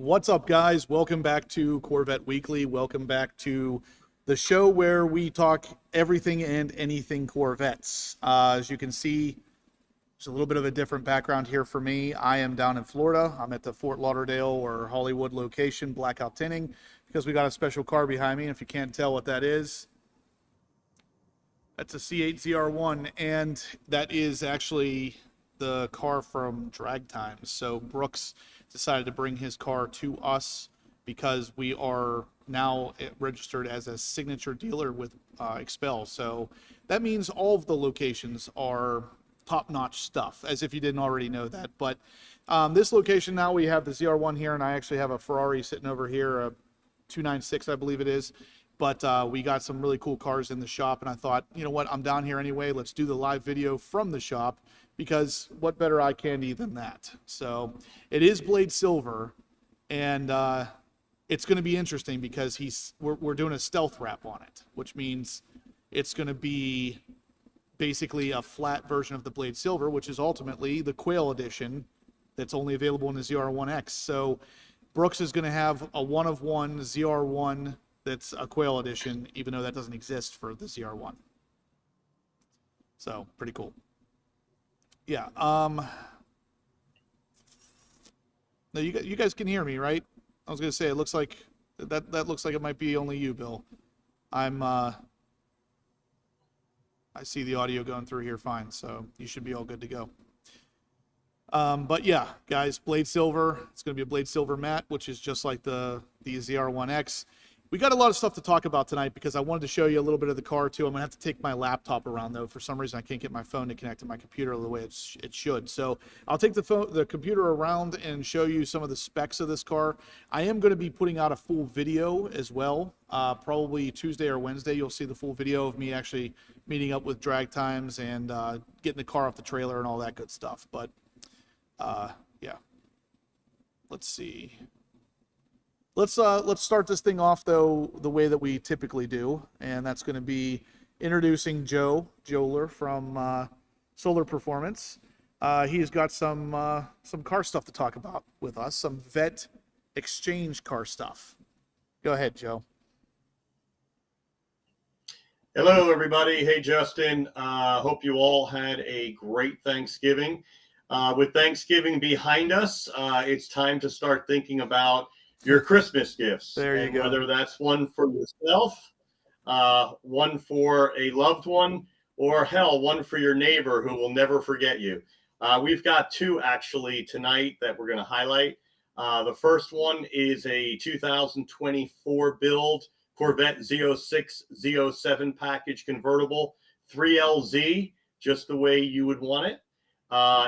What's up, guys? Welcome back to Corvette Weekly. Welcome back to the show where we talk everything and anything Corvettes. As you can see, there's a little bit of a different background here for me. I am down in Florida. I'm at the Fort Lauderdale or Hollywood location, blackout tinting, because we got a special car behind me. If you can't tell what that is, that's a C8 ZR1, and that is actually the car from Drag Times. So Brooks decided to bring his car to us because we are now registered as a signature dealer with Expel. So that means all of the locations are top-notch stuff, as if you didn't already know that. But this location now, we have the ZR1 here, and I actually have a Ferrari sitting over here, a 296, I believe it is. But we got some really cool cars in the shop, and I thought, you know what, I'm down here anyway. Let's do the live video from the shop, because what better eye candy than that? So it is Blade Silver, and it's going to be interesting because we're doing a stealth wrap on it, which means it's going to be basically a flat version of the Blade Silver, which is ultimately the Quail edition that's only available in the ZR1X. So Brooks is going to have a one-of-one ZR1 that's a Quail edition, even though that doesn't exist for the ZR1. So pretty cool. Yeah. No, you guys can hear me, right? I was gonna say it looks like that looks like it might be only you, Bill. I see the audio going through here fine, so you should be all good to go. But yeah, guys, Blade Silver. It's gonna be a Blade Silver matte, which is just like the ZR1X. We got a lot of stuff to talk about tonight because I wanted to show you a little bit of the car too. I'm gonna have to take my laptop around though. For some reason, I can't get my phone to connect to my computer the way it should. So I'll take the computer around and show you some of the specs of this car. I am going to be putting out a full video as well. Probably Tuesday or Wednesday, you'll see the full video of me actually meeting up with Drag Times and getting the car off the trailer and all that good stuff. But yeah, let's see. Let's start this thing off though the way that we typically do, and that's going to be introducing Joe Joler from Solar Performance. He's got some car stuff to talk about with us, some vet exchange car stuff. Go ahead, Joe. Hello, everybody. Hey, Justin. Hope you all had a great Thanksgiving. With Thanksgiving behind us, it's time to start thinking about your Christmas gifts. There you go. Whether that's one for yourself, one for a loved one, or hell, one for your neighbor who will never forget you. We've got two actually tonight that we're going to highlight. The first one is a 2024 build Corvette Z06, Z07 package convertible 3LZ, just the way you would want it.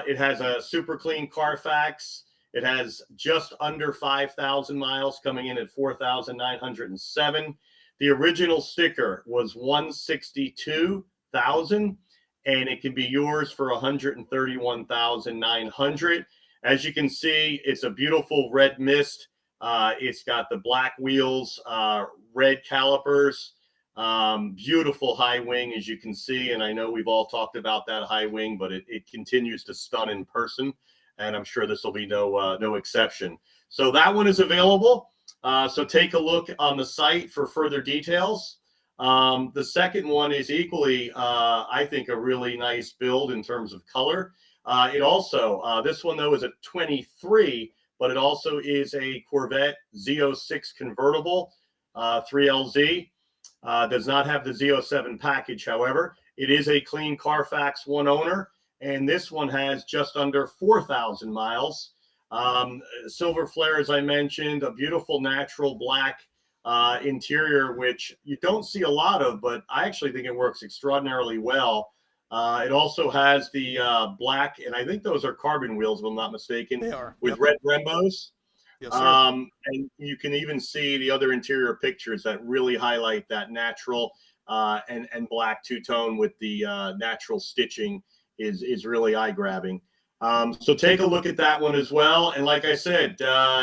It has a super clean Carfax. It has just under 5,000 miles, coming in at 4,907. The original sticker was 162,000, and it can be yours for 131,900. As you can see, it's a beautiful red mist. It's got the black wheels, red calipers, beautiful high wing, as you can see. And I know we've all talked about that high wing, but it continues to stun in person. And I'm sure this will be no exception. So that one is available. So take a look on the site for further details. The second one is equally, I think, a really nice build in terms of color. It also, this one, though, is a 23, but it also is a Corvette Z06 convertible 3LZ. Does not have the Z07 package, however. It is a clean Carfax one owner. And this one has just under 4,000 miles. Silver flare, as I mentioned, a beautiful natural black interior, which you don't see a lot of, but I actually think it works extraordinarily well. It also has the black, and I think those are carbon wheels, if I'm not mistaken. They are. With red Brembos. Yes, sir. And you can even see the other interior pictures that really highlight that natural and black two-tone with the natural stitching. Is really eye-grabbing. So take a look at that one as well. And like I said,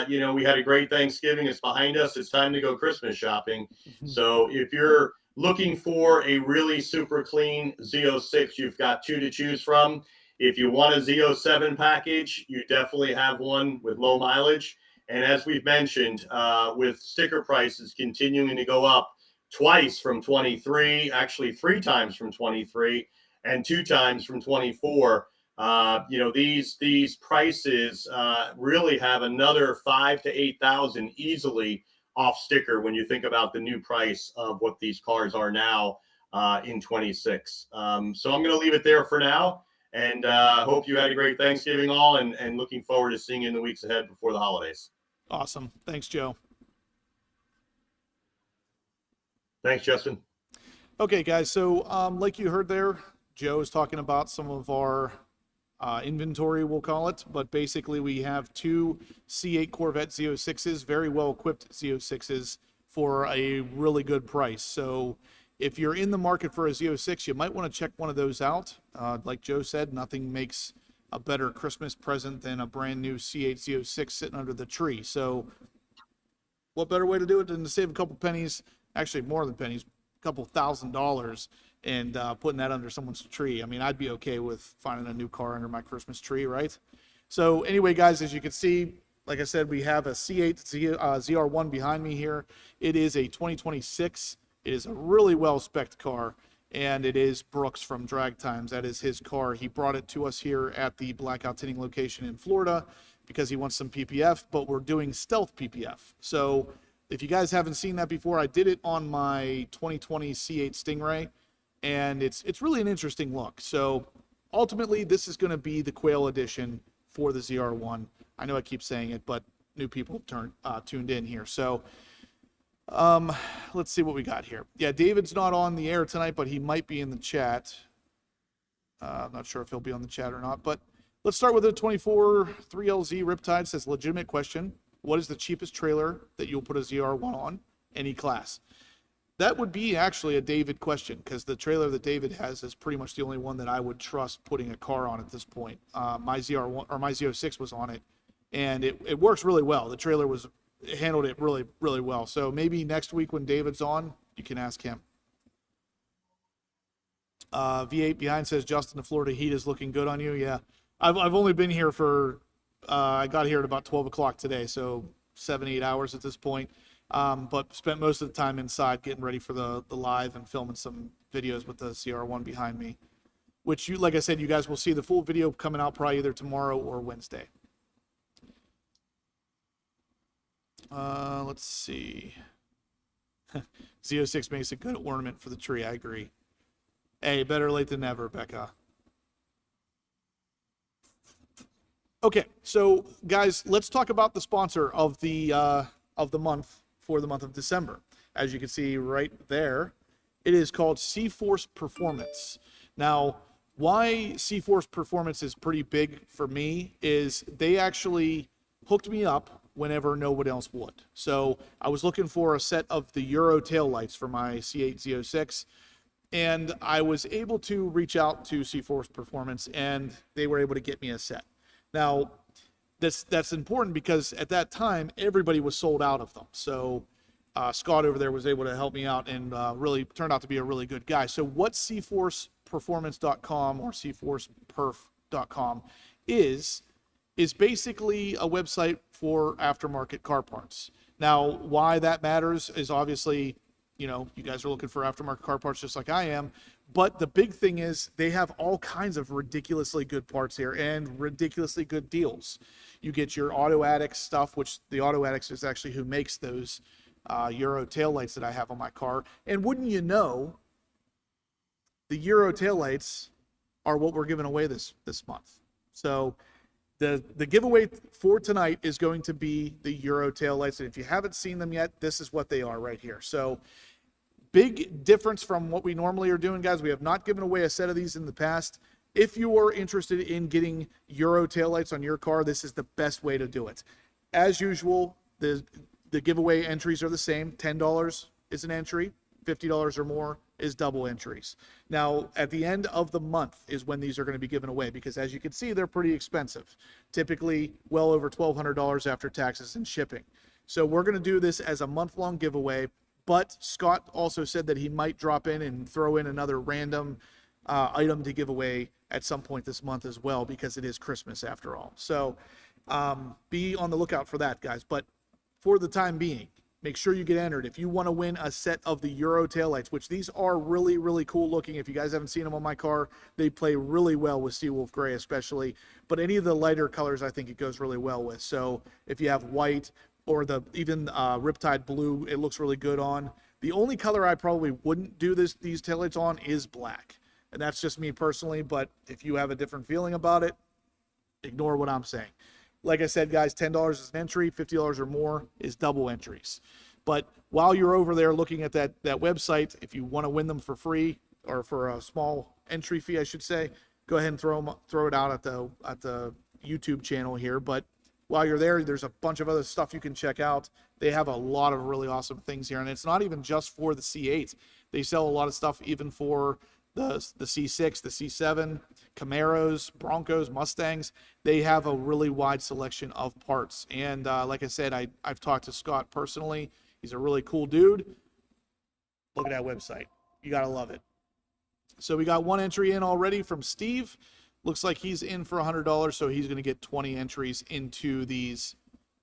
you know, we had a great Thanksgiving. It's behind us. It's time to go Christmas shopping. So if you're looking for a really super clean Z06, you've got two to choose from. If you want a Z07 package, you definitely have one with low mileage. And as we've mentioned, with sticker prices continuing to go up twice from 23, actually 3 times from 23, and 2 times from 24, these prices really have another 5 to 8,000 easily off sticker when you think about the new price of what these cars are now in 26. So I'm going to leave it there for now, and hope you had a great Thanksgiving all, and looking forward to seeing you in the weeks ahead before the holidays. Awesome. Thanks, Joe. Thanks, Justin. Okay, guys. So like you heard there, Joe is talking about some of our inventory, we'll call it. But basically, we have 2 C8 Corvette Z06s, very well-equipped Z06s for a really good price. So if you're in the market for a Z06, you might want to check one of those out. Like Joe said, nothing makes a better Christmas present than a brand new C8 Z06 sitting under the tree. So what better way to do it than to save a couple pennies, actually more than pennies, a couple $1,000s, and putting that under someone's tree. I mean, I'd be okay with finding a new car under my Christmas tree, right? So anyway, guys, as you can see, like I said, we have a C8 ZR1 behind me here. It is a 2026. It is a really well-spec'd car, and it is Brooks from Drag Times. That is his car. He brought it to us here at the Blackout Tinting location in Florida because he wants some PPF, but we're doing stealth PPF. So if you guys haven't seen that before, I did it on my 2020 C8 Stingray, and it's really an interesting look. So ultimately, this is going to be the Quail edition for the ZR1. I know I keep saying it, but new people tuned in here. So let's see what we got here. Yeah, David's not on the air tonight, but he might be in the chat. I'm not sure if he'll be on the chat or not, but let's start with the 24 3LZ Riptide. It says, legitimate question. What is the cheapest trailer that you'll put a ZR1 on? Any class? That would be actually a David question, because the trailer that David has is pretty much the only one that I would trust putting a car on at this point. My ZR1 or my Z06 was on it, and it works really well. The trailer handled it really, really well. So maybe next week when David's on, you can ask him. V8 behind says, Justin, the Florida heat is looking good on you. Yeah, I've only been here for I got here at about 12 o'clock today, so 7-8 hours at this point. But spent most of the time inside getting ready for the live and filming some videos with the CR1 behind me, which, like I said, you guys will see the full video coming out probably either tomorrow or Wednesday. Let's see. Z06 makes a good ornament for the tree. I agree. Hey, better late than never, Becca. Okay, so guys, let's talk about the sponsor of the month for the month of December. As you can see right there, it is called cforce Performance. Now, why cforce Performance is pretty big for me is they actually hooked me up whenever no one else would. So I was looking for a set of the Euro taillights for my C8 Z06, and I was able to reach out to cforce Performance, and they were able to get me a set. Now, that's important because at that time, everybody was sold out of them. So Scott over there was able to help me out and really turned out to be a really good guy. So what cforceperformance.com or cforceperf.com is basically a website for aftermarket car parts. Now, why that matters is obviously, you guys are looking for aftermarket car parts just like I am. But the big thing is they have all kinds of ridiculously good parts here and ridiculously good deals. You get your Auto Addicts stuff, which the Auto Addicts is actually who makes those Euro taillights that I have on my car. And wouldn't you know, the Euro taillights are what we're giving away this month. So the giveaway for tonight is going to be the Euro taillights. And if you haven't seen them yet, this is what they are right here. So big difference from what we normally are doing, guys. We have not given away a set of these in the past. If you are interested in getting Euro taillights on your car, this is the best way to do it. As usual, the giveaway entries are the same. $10 is an entry. $50 or more is double entries. Now, at the end of the month is when these are going to be given away, because as you can see, they're pretty expensive. Typically well over $1,200 after taxes and shipping. So we're going to do this as a month-long giveaway. But Scott also said that he might drop in and throw in another random item to give away at some point this month as well, because it is Christmas after all. So Be on the lookout for that, guys. But for the time being, make sure you get entered. If you want to win a set of the Euro taillights, which these are really, really cool looking. If you guys haven't seen them on my car, they play really well with Seawolf Gray especially. But any of the lighter colors, I think it goes really well with. So if you have white or even Riptide Blue, it looks really good on. The only color I probably wouldn't do these taillights on is black. And that's just me personally. But if you have a different feeling about it, ignore what I'm saying. Like I said, guys, $10 is an entry, $50 or more is double entries. But while you're over there looking at that website, if you want to win them for free or for a small entry fee, I should say, go ahead and throw it out at the YouTube channel here. But while you're there, there's a bunch of other stuff you can check out. They have a lot of really awesome things here, and it's not even just for the C8. They sell a lot of stuff even for the C6, the C7, Camaros, Broncos, Mustangs. They have a really wide selection of parts. And like I said, I've talked to Scott personally. He's a really cool dude. Look at that website. You got to love it. So we got one entry in already from Steve. Looks like he's in for $100, so he's going to get 20 entries into these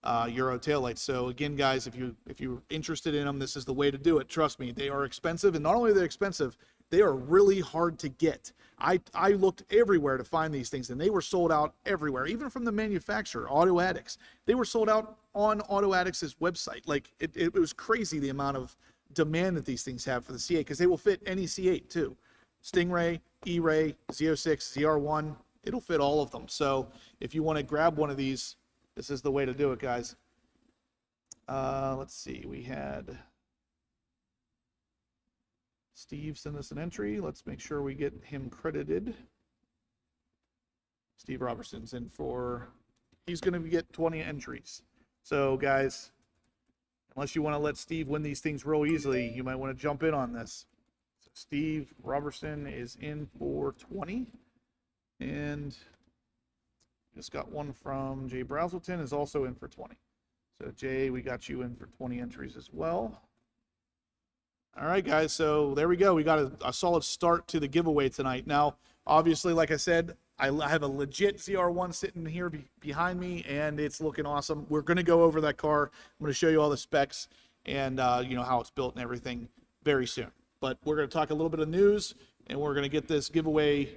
Euro taillights. So again, guys, if you're interested in them, this is the way to do it. Trust me, they are expensive, and not only are they expensive, they are really hard to get. I looked everywhere to find these things, and they were sold out everywhere, even from the manufacturer, Auto Addicts. They were sold out on Auto Addicts' website. Like, it was crazy the amount of demand that these things have for the C8, because they will fit any C8 too. Stingray, E-Ray, Z06, ZR1, it'll fit all of them. So if you want to grab one of these, this is the way to do it, guys. Let's see, we had Steve send us an entry. Let's make sure we get him credited. Steve Robertson's in for, he's going to get 20 entries. So guys, unless you want to let Steve win these things real easily, you might want to jump in on this. So Steve Robertson is in for 20. And just got one from Jay Brazelton is also in for 20. So Jay, we got you in for 20 entries as well. All right, guys, so there we go. We got a solid start to the giveaway tonight. Now, obviously, like I said, I have a legit ZR1 sitting here behind me, and it's looking awesome. We're going to go over that car. I'm going to show you all the specs and you know, how it's built and everything very soon. But we're going to talk a little bit of news, and we're going to get this giveaway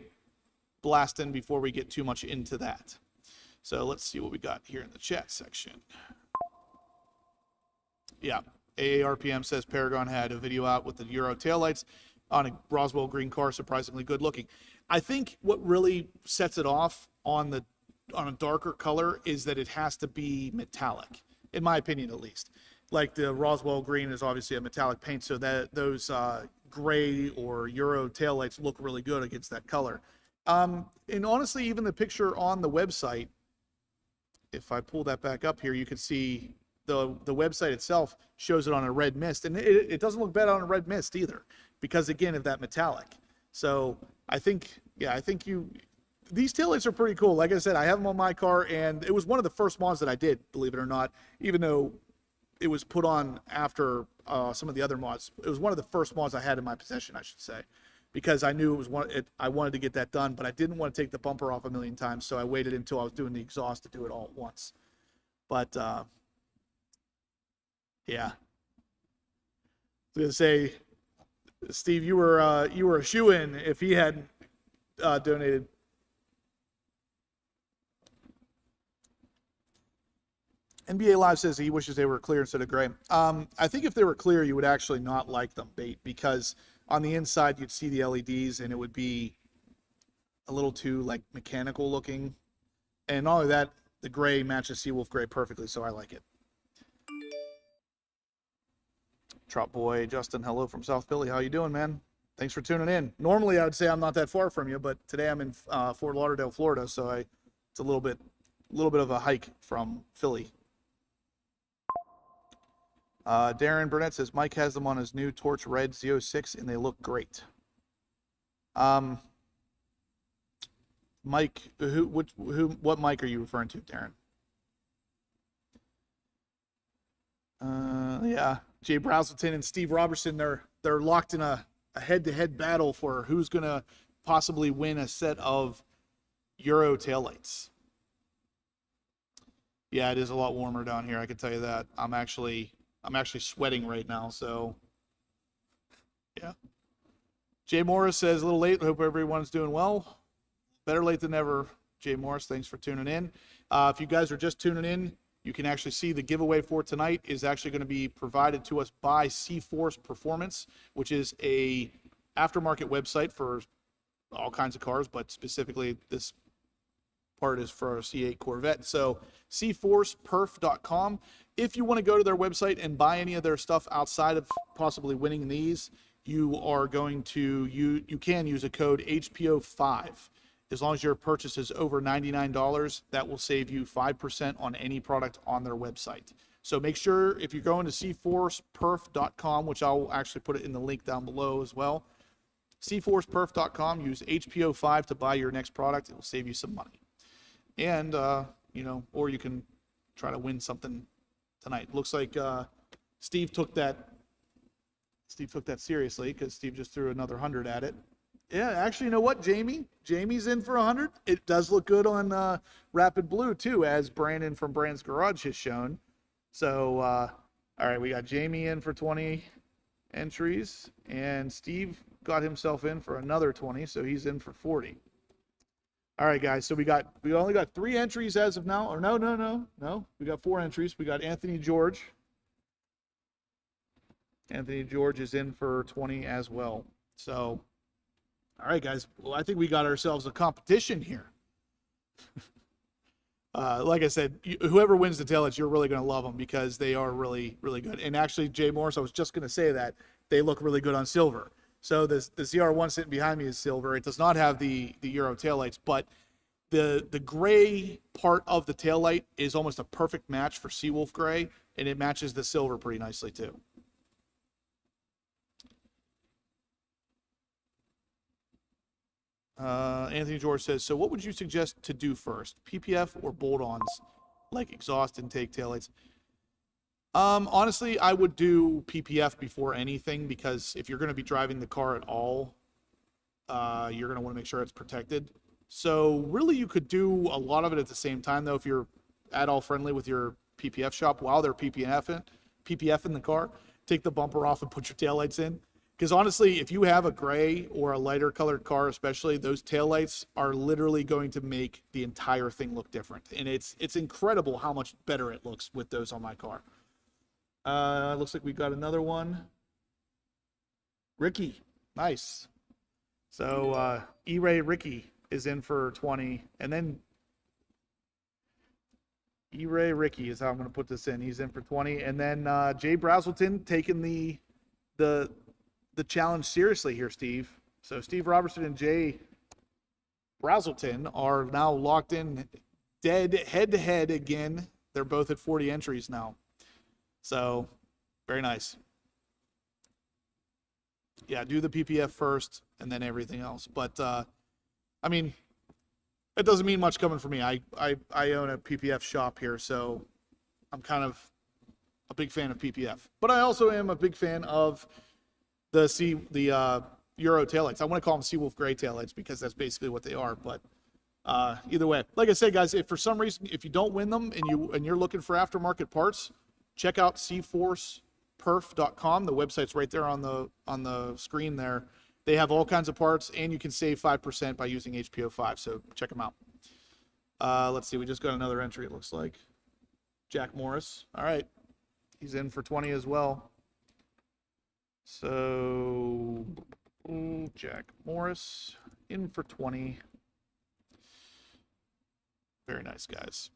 blasting before we get too much into that. So let's see what we got here in the chat section. Yeah. AARPM says Paragon had a video out with the Euro taillights on a Roswell green car, surprisingly good looking. I think what really sets it off on a darker color is that it has to be metallic, in my opinion at least. Like the Roswell green is obviously a metallic paint, so that those gray or Euro taillights look really good against that color. And honestly, even the picture on the website, if I pull that back up here, you can see the website itself shows it on a red mist, and it doesn't look bad on a red mist either, because again of that metallic. So I think, yeah, these taillights are pretty cool. Like I said, I have them on my car, and it was one of the first mods that I did, believe it or not, even though it was put on after some of the other mods. It was one of the first mods I had in my possession, I should say, because I knew I wanted to get that done, but I didn't want to take the bumper off a million times, so I waited until I was doing the exhaust to do it all at once. But yeah. I was gonna say, Steve, you were a shoo-in if he had donated. NBA Live says he wishes they were clear instead of gray. I think if they were clear, you would actually not like them, Bait, because on the inside you'd see the LEDs and it would be a little too like mechanical looking. And not only that, the gray matches Seawolf Gray perfectly, so I like it. Trout Boy Justin, hello from South Philly. How you doing, man? Thanks for tuning in. Normally I would say I'm not that far from you, but today I'm in Fort Lauderdale, Florida, so it's a little bit of a hike from Philly. Darren Burnett says Mike has them on his new Torch Red Z06 and they look great. Mike, what Mike are you referring to, Darren? Yeah, Jay Brazelton and Steve Robertson, they're locked in a head-to-head battle for who's gonna possibly win a set of Euro taillights. Yeah, it is a lot warmer down here. I can tell you that. I'm actually sweating right now. So, yeah. Jay Morris says a little late. Hope everyone's doing well. Better late than never. Jay Morris, thanks for tuning in. If you guys are just tuning in, you can actually see the giveaway for tonight is actually going to be provided to us by cforce Performance, which is a aftermarket website for all kinds of cars, but specifically this part is for a C8 Corvette. So cforceperf.com. If you want to go to their website and buy any of their stuff outside of possibly winning these, you are going to you can use a code HPO5. As long as your purchase is over $99, that will save you 5% on any product on their website. So make sure if you're going to cforceperf.com, which I'll actually put it in the link down below as well, cforceperf.com, use HPO5 to buy your next product. It will save you some money. And, or you can try to win something tonight. Looks like Steve took that seriously because Steve just threw another 100 at it. Yeah, actually, you know what, Jamie's in for 100. It does look good on Rapid Blue too, as Brandon from Brand's Garage has shown. So, all right, we got Jamie in for 20 entries, and Steve got himself in for another 20, so he's in for 40. All right, guys, so we only got 3 entries as of now. Or no. We got 4 entries. We got Anthony George. Anthony George is in for 20 as well. So, all right, guys. Well, I think we got ourselves a competition here. Like I said, whoever wins the taillights, you're really going to love them because they are really, really good. And actually, Jay Morris, I was just going to say that they look really good on silver. So the ZR1 sitting behind me is silver. It does not have the Euro taillights, but the gray part of the taillight is almost a perfect match for Seawolf gray, and it matches the silver pretty nicely too. Anthony George says, so what would you suggest to do first, PPF or bolt-ons, like exhaust intake taillights? Honestly, I would do PPF before anything, because if you're going to be driving the car at all, you're going to want to make sure it's protected. So really, you could do a lot of it at the same time, though, if you're at all friendly with your PPF shop while they're PPF in the car. Take the bumper off and put your taillights in. Because honestly, if you have a gray or a lighter colored car, especially, those taillights are literally going to make the entire thing look different. And it's incredible how much better it looks with those on my car. Looks like we got another one. Ricky, nice. So E-Ray Ricky is in for 20. And then E-Ray Ricky is how I'm going to put this in. He's in for 20. And then Jay Brazelton taking the challenge seriously here, Steve. So Steve Robertson and Jay Brazelton are now locked in dead head-to-head again. They're both at 40 entries now. So, very nice. Yeah, do the PPF first and then everything else. But, I mean, it doesn't mean much coming from me. I own a PPF shop here, so I'm kind of a big fan of PPF. But I also am a big fan of the Euro taillights. I want to call them Seawolf gray taillights because that's basically what they are. But either way, like I said, guys, if for some reason if you don't win them and you're looking for aftermarket parts, check out cforceperf.com. The website's right there on the screen there. They have all kinds of parts, and you can save 5% by using HPO5. So check them out. Let's see. We just got another entry. It looks like Jack Morris. All right, he's in for 20 as well. So, Jack Morris in for 20. Very nice, guys.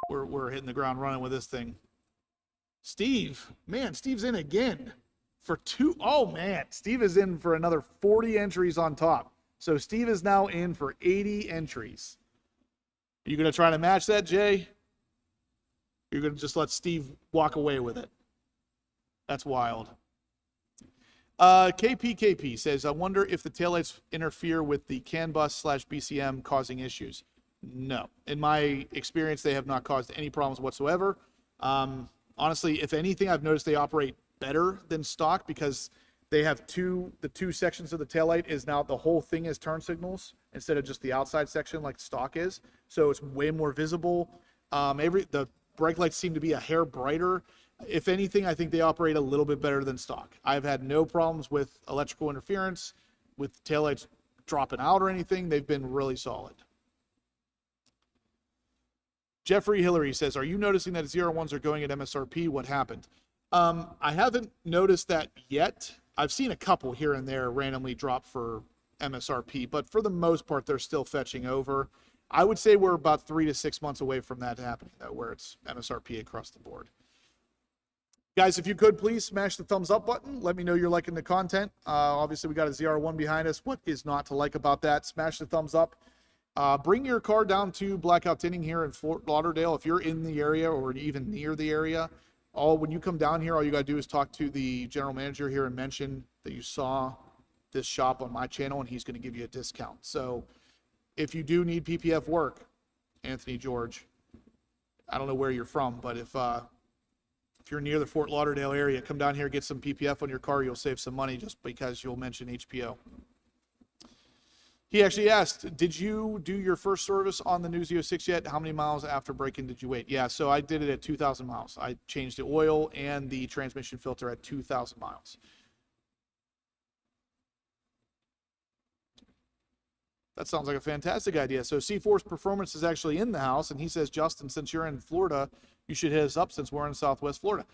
We're hitting the ground running with this thing. Steve, man, Steve's in again for 2. Oh, man, Steve is in for another 40 entries on top. So Steve is now in for 80 entries. Are you going to try to match that, Jay? You're going to just let Steve walk away with it? That's wild. KPKP says, I wonder if the taillights interfere with the CAN bus / BCM causing issues. No. In my experience, they have not caused any problems whatsoever. Honestly, if anything, I've noticed they operate better than stock because they have the two sections of the taillight is now the whole thing is turn signals instead of just the outside section like stock is. So it's way more visible. The brake lights seem to be a hair brighter. If anything, I think they operate a little bit better than stock. I've had no problems with electrical interference, with taillights dropping out or anything. They've been really solid. Jeffrey Hillary says, are you noticing that ZR1s are going at MSRP? What happened? I haven't noticed that yet. I've seen a couple here and there randomly drop for MSRP, but for the most part, they're still fetching over. I would say we're about 3 to 6 months away from that happening, though, where it's MSRP across the board. Guys, if you could, please smash the thumbs up button. Let me know you're liking the content. Obviously, we got a ZR1 behind us. What is not to like about that? Smash the thumbs up. Bring your car down to Blackout Tinting here in Fort Lauderdale. If you're in the area or even near the area, when you come down here, all you got to do is talk to the general manager here and mention that you saw this shop on my channel, and he's going to give you a discount. So if you do need PPF work, Anthony George, I don't know where you're from, but if you're near the Fort Lauderdale area, come down here, get some PPF on your car. You'll save some money just because you'll mention HPO. He actually asked, did you do your first service on the new Z06 yet? How many miles after break-in did you wait? Yeah, so I did it at 2,000 miles. I changed the oil and the transmission filter at 2,000 miles. That sounds like a fantastic idea. So cforce Performance is actually in the house, and he says, Justin, since you're in Florida, you should hit us up since we're in Southwest Florida.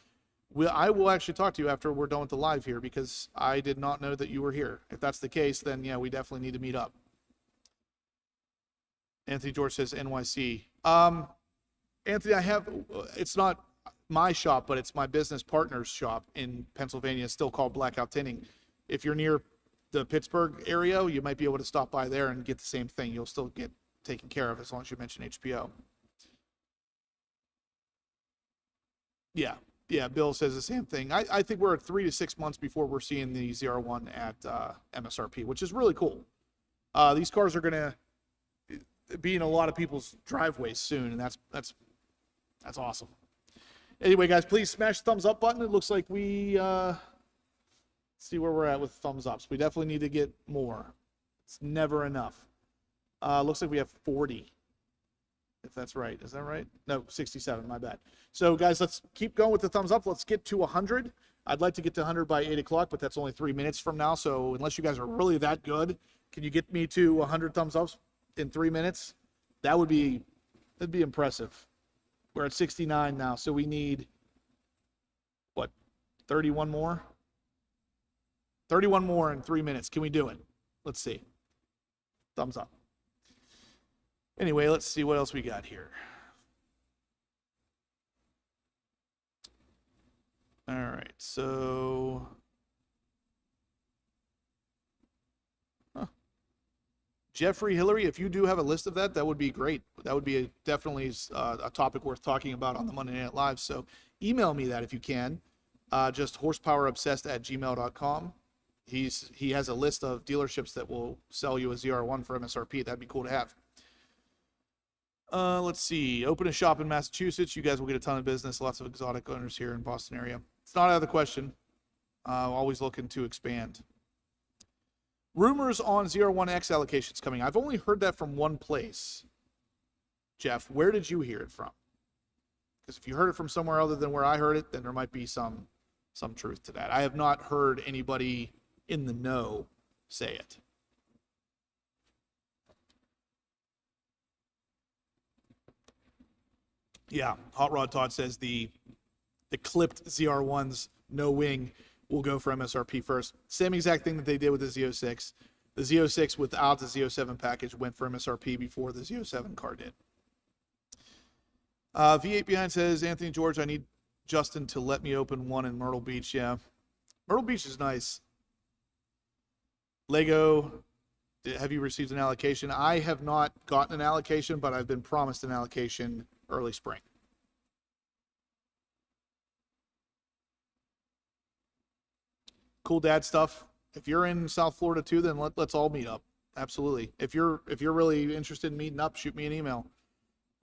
I will actually talk to you after we're done with the live here because I did not know that you were here. If that's the case, then yeah, we definitely need to meet up. Anthony George says NYC. Anthony, it's not my shop, but it's my business partner's shop in Pennsylvania. It's still called Blackout Tinting. If you're near the Pittsburgh area, you might be able to stop by there and get the same thing. You'll still get taken care of as long as you mention HPO. Yeah, Bill says the same thing. I think we're at 3 to 6 months before we're seeing the ZR1 at MSRP, which is really cool. These cars are going to be in a lot of people's driveways soon, and that's awesome. Anyway, guys, please smash the thumbs up button. It looks like we see where we're at with thumbs ups. We definitely need to get more. It's never enough. Looks like we have 40. If that's right. Is that right? No, 67, my bad. So guys, let's keep going with the thumbs up. Let's get to 100. I'd like to get to 100 by 8 o'clock, but that's only 3 minutes from now. So unless you guys are really that good, can you get me to 100 thumbs ups in 3 minutes? That'd be impressive. We're at 69 now. So we need, what, 31 more? 31 more in 3 minutes. Can we do it? Let's see. Thumbs up. Anyway, let's see what else we got here. All right, so Jeffrey Hillary, if you do have a list of that would be great. That would be definitely a topic worth talking about on the Monday Night Live. So email me that if you can. Just horsepowerobsessed@gmail.com. He has a list of dealerships that will sell you a ZR1 for MSRP. That'd be cool to have. Let's see. Open a shop in Massachusetts. You guys will get a ton of business. Lots of exotic owners here in Boston area. It's not out of the question. Always looking to expand. Rumors on ZR1X allocations coming. I've only heard that from one place. Jeff, where did you hear it from? Because if you heard it from somewhere other than where I heard it, then there might be some truth to that. I have not heard anybody in the know say it. Yeah, Hot Rod Todd says the clipped ZR1s, no wing, will go for MSRP first. Same exact thing that they did with the Z06. The Z06 without the Z07 package went for MSRP before the Z07 car did. V8 Behind says, Anthony George, I need Justin to let me open one in Myrtle Beach. Yeah, Myrtle Beach is nice. Lego, have you received an allocation? I have not gotten an allocation, but I've been promised an allocation early spring. Cool dad stuff. If you're in South Florida too, then let's all meet up. Absolutely. If you're really interested in meeting up, shoot me an email.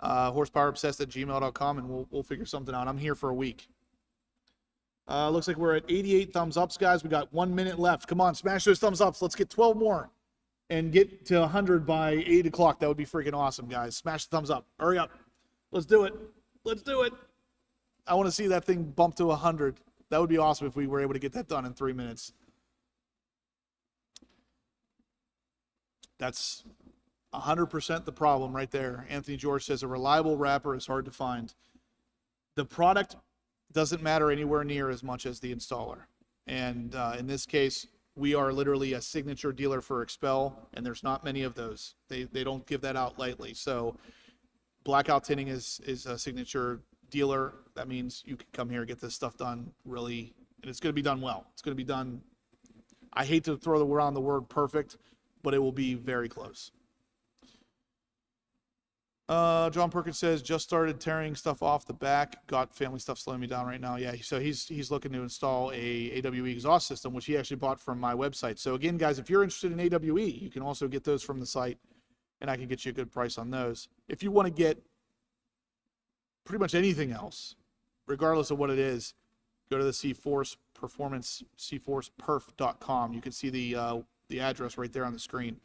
horsepowerobsessed@gmail.com, and we'll figure something out. I'm here for a week. Looks like we're at 88 thumbs ups, guys. We got 1 minute left. Come on, smash those thumbs ups. Let's get 12 more and get to 100 by 8 o'clock. That would be freaking awesome, guys. Smash the thumbs up. Hurry up. Let's do it. Let's do it. I want to see that thing bump to 100. That would be awesome if we were able to get that done in 3 minutes. That's 100% the problem right there. Anthony George says a reliable wrapper is hard to find. The product doesn't matter anywhere near as much as the installer. And in this case, we are literally a signature dealer for Expel, and there's not many of those. They don't give that out lightly. So Blackout Tinting is a signature dealer. That means you can come here and get this stuff done really, and it's going to be done well. It's going to be done, I hate to throw around the word perfect, but it will be very close. John Perkins says, just started tearing stuff off the back. Got family stuff slowing me down right now. Yeah, so he's looking to install a AWE exhaust system, which he actually bought from my website. So again, guys, if you're interested in AWE, you can also get those from the site, and I can get you a good price on those. If you want to get pretty much anything else, regardless of what it is, go to the cforce performance, cforceperf.com. You can see the address right there on the screen.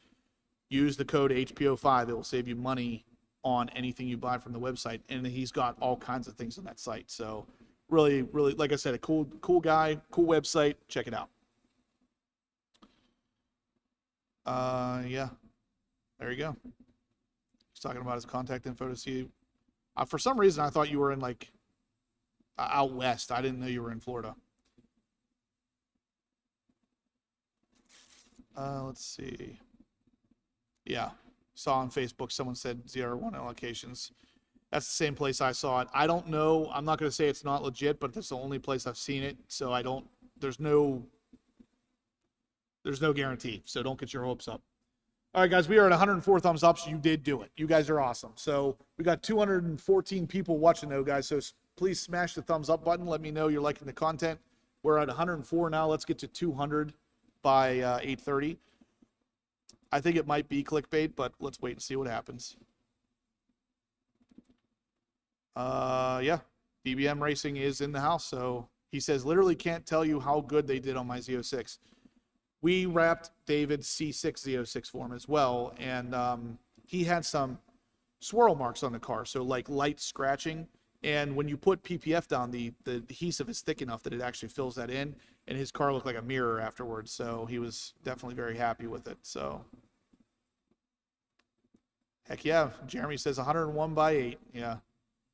Use the code HPO5. It will save you money on anything you buy from the website, and he's got all kinds of things on that site. So really, like I said, a cool guy, cool website. Check it out. Yeah, there you go. He's talking about his contact info to see. For some reason, I thought you were in like out west. I didn't know you were in Florida. Let's see. Yeah. Saw on Facebook, someone said ZR1 allocations. That's the same place I saw it. I don't know. I'm not going to say it's not legit, but that's the only place I've seen it. So there's no guarantee. So don't get your hopes up. All right, guys, we are at 104 thumbs up. So you did do it. You guys are awesome. So we got 214 people watching though, guys. So please smash the thumbs up button. Let me know you're liking the content. We're at 104 now. Let's get to 200 by 8:30. I think it might be clickbait, but let's wait and see what happens. Yeah, BBM Racing is in the house. So he says, literally can't tell you how good they did on my Z06. We wrapped David's C6 Z06 for him as well. And he had some swirl marks on the car. So like light scratching. And when you put PPF down, the adhesive is thick enough that it actually fills that in. And his car looked like a mirror afterwards. So he was definitely very happy with it. So heck yeah. Jeremy says 101 by 8. Yeah.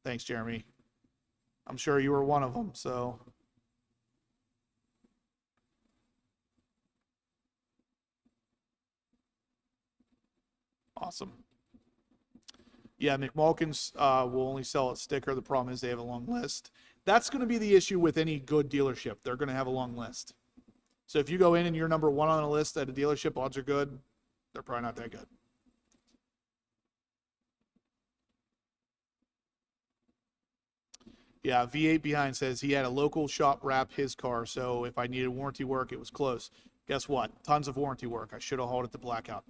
Thanks, Jeremy. I'm sure you were one of them. So awesome. Yeah, McMulkins will only sell a sticker. The problem is they have a long list. That's going to be the issue with any good dealership. They're going to have a long list. So if you go in and you're number one on a list at a dealership, odds are good. They're probably not that good. Yeah, V8 Behind says he had a local shop wrap his car, so if I needed warranty work, it was close. Guess what? Tons of warranty work. I should have hauled it to Blackout.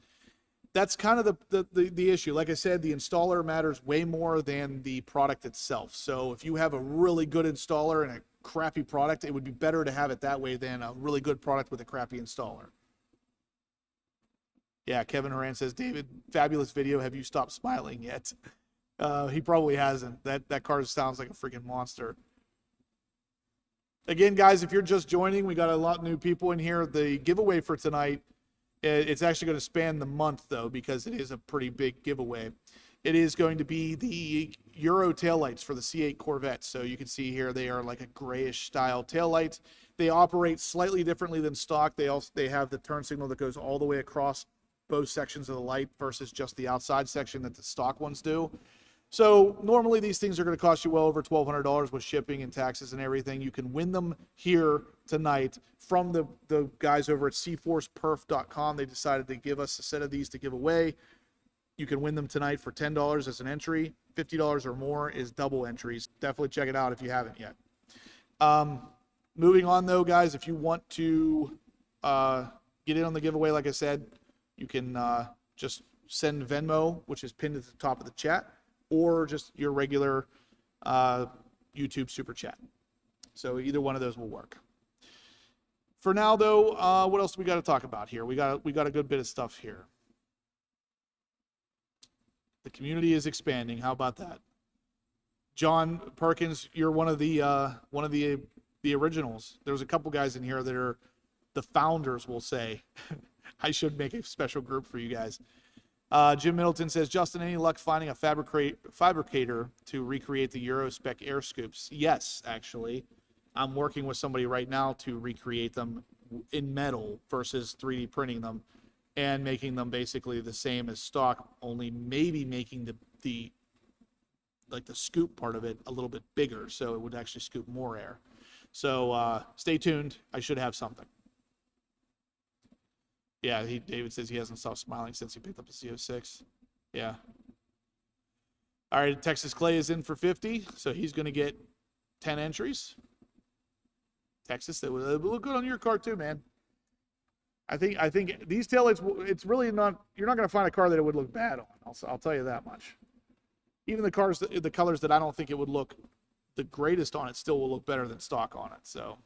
That's kind of the issue. Like I said, the installer matters way more than the product itself. So if you have a really good installer and a crappy product, it would be better to have it that way than a really good product with a crappy installer. Yeah, Kevin Horan says, David, fabulous video. Have you stopped smiling yet? He probably hasn't. That car sounds like a freaking monster. Again, guys, if you're just joining, we got a lot of new people in here. The giveaway for tonight, it's actually going to span the month, though, because it is a pretty big giveaway. It is going to be the Euro taillights for the C8 Corvette. So you can see here they are like a grayish style taillight. They operate slightly differently than stock. They have the turn signal that goes all the way across both sections of the light versus just the outside section that the stock ones do. So normally these things are going to cost you well over $1,200 with shipping and taxes and everything. You can win them here tonight from the guys over at cforceperf.com. They decided to give us a set of these to give away. You can win them tonight for $10 as an entry. $50 or more is double entries. Definitely check it out if you haven't yet. Moving on though, guys, if you want to get in on the giveaway, like I said, you can just send Venmo, which is pinned at the top of the chat, or just your regular YouTube super chat. So either one of those will work. For now, though, what else do we got to talk about here? We got a good bit of stuff here. The community is expanding. How about that? John Perkins, you're one of the originals. There's a couple guys in here that are the founders, we'll say. I should make a special group for you guys. Jim Middleton says, Justin, any luck finding a fabricator to recreate the Euro spec air scoops? Yes, actually. I'm working with somebody right now to recreate them in metal versus 3D printing them and making them basically the same as stock, only maybe making the scoop part of it a little bit bigger so it would actually scoop more air. So stay tuned. I should have something. Yeah, David says he hasn't stopped smiling since he picked up the CO6. Yeah. All right, Texas Clay is in for 50, so he's going to get 10 entries. Texas, that would look good on your car too, man. I think these taillights, it's really not, you're not going to find a car that it would look bad on. I'll tell you that much. Even the colors that I don't think it would look the greatest on, it still will look better than stock on it. So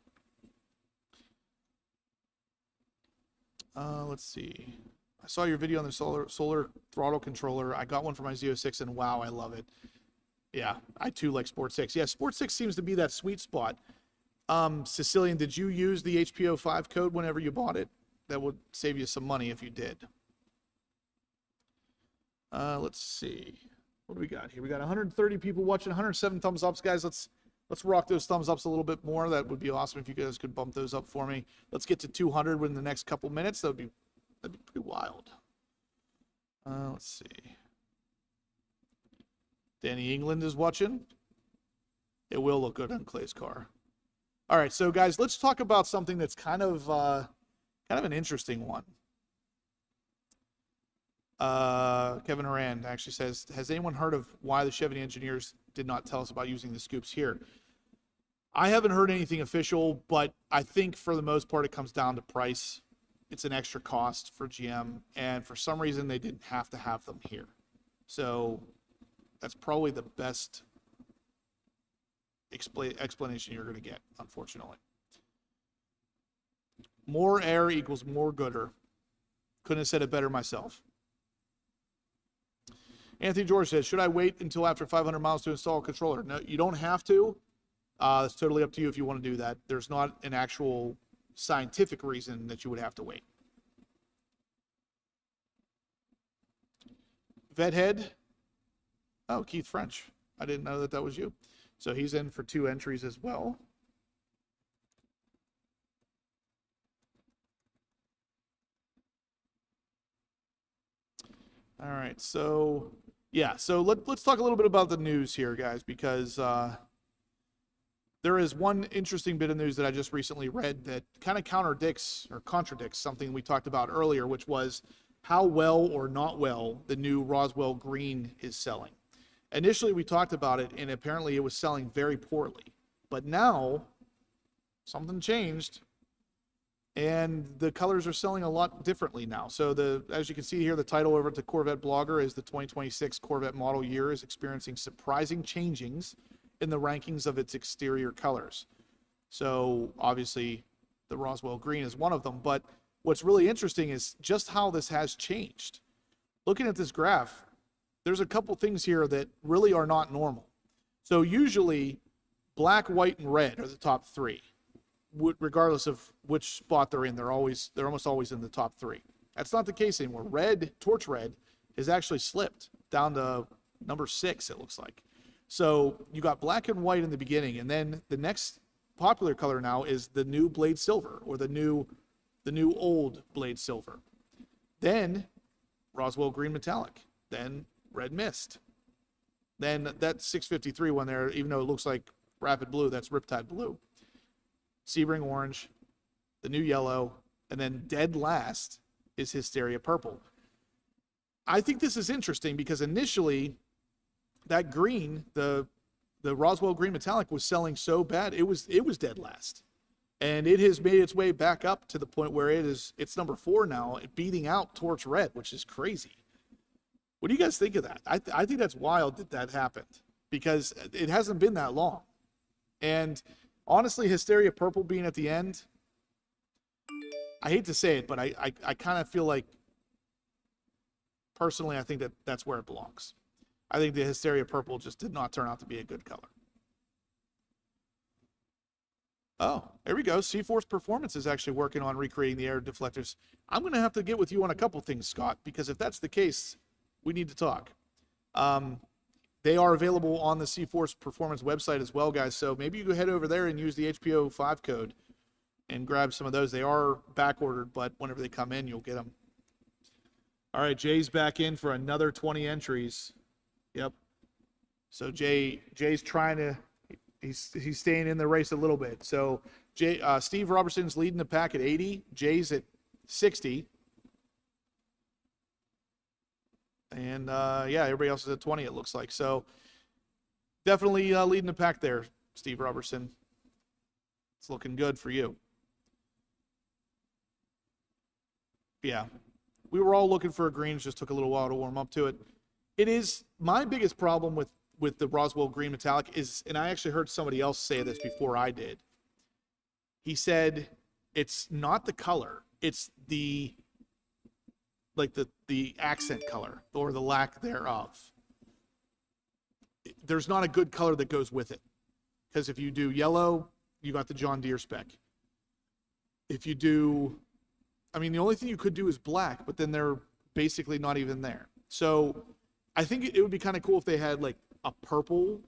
let's see. I saw your video on the solar throttle controller. I got one for my Z06 and wow, I love it. Yeah, I too like Sport 6. Yeah, Sport 6 seems to be that sweet spot. Sicilian, did you use the HPO5 code whenever you bought it? That would save you some money if you did. Let's see. What do we got here? We got 130 people watching, 107 thumbs ups, guys. Let's rock those thumbs ups a little bit more. That would be awesome if you guys could bump those up for me. Let's get to 200 within the next couple minutes. That'd be pretty wild. Let's see. Danny England is watching. It will look good on Clay's car. All right, so guys, let's talk about something that's kind of an interesting one. Kevin Horan actually says, has anyone heard of why the Chevy engineers did not tell us about using the scoops here? I haven't heard anything official, but I think for the most part it comes down to price. It's an extra cost for GM, and for some reason they didn't have to have them here. So that's probably the best explanation you're going to get, unfortunately. More air equals more gooder. Couldn't have said it better myself. Anthony George says, should I wait until after 500 miles to install a controller? No, you don't have to. It's totally up to you if you want to do that. There's not an actual scientific reason that you would have to wait. Vethead. Oh, Keith French. I didn't know that was you. So he's in for 2 entries as well. All right, so yeah, so let's talk a little bit about the news here, guys, because there is one interesting bit of news that I just recently read that kind of contradicts something we talked about earlier, which was how well or not well the new Roswell green is selling. Initially, we talked about it, and apparently it was selling very poorly. But now, something changed, and the colors are selling a lot differently now. So as you can see here, the title over at the Corvette blogger is the 2026 Corvette model year is experiencing surprising changings in the rankings of its exterior colors. So obviously, the Roswell green is one of them. But what's really interesting is just how this has changed. Looking at this graph, there's a couple things here that really are not normal. So usually black, white, and red are the top 3. Regardless of which spot they're in, they're almost always in the top 3. That's not the case anymore. Red, torch red, has actually slipped down to number 6, it looks like. So you got black and white in the beginning, and then the next popular color now is the new blade silver, or the new old blade silver. Then Roswell green metallic. Then red mist. Then that 653 one there, even though it looks like rapid blue, that's Riptide blue. Sebring orange, the new yellow, and then dead last is Hysteria purple. I think this is interesting because initially that green, the Roswell green metallic, was selling so bad it was dead last, and it has made its way back up to the point where it's number 4 now, beating out torch red, which is crazy. What do you guys think of that? I think that's wild that happened because it hasn't been that long. And honestly, Hysteria purple being at the end, I hate to say it, but I kind of feel like, personally, I think that's where it belongs. I think the Hysteria Purple just did not turn out to be a good color. Oh, there we go. cforce Performance is actually working on recreating the air deflectors. I'm going to have to get with you on a couple things, Scott, because if that's the case, we need to talk. They are available on the cforce Performance website as well, guys. So maybe you go head over there and use the HPO5 code and grab some of those. They are back ordered, but whenever they come in, you'll get them. All right, Jay's back in for another 20 entries. Yep. So Jay's trying to, he's staying in the race a little bit. So Steve Robertson's leading the pack at 80. Jay's at 60. And yeah, everybody else is at 20, it looks like. So definitely leading the pack there, Steve Robertson. It's looking good for you. Yeah. We were all looking for a green. It just took a little while to warm up to it. It is my biggest problem with the Roswell green metallic is, and I actually heard somebody else say this before I did. He said it's not the color, it's the accent color or the lack thereof. There's not a good color that goes with it. Because if you do yellow, you got the John Deere spec. If you do, I mean, the only thing you could do is black, but then they're basically not even there. So I think it would be kind of cool if they had like a purple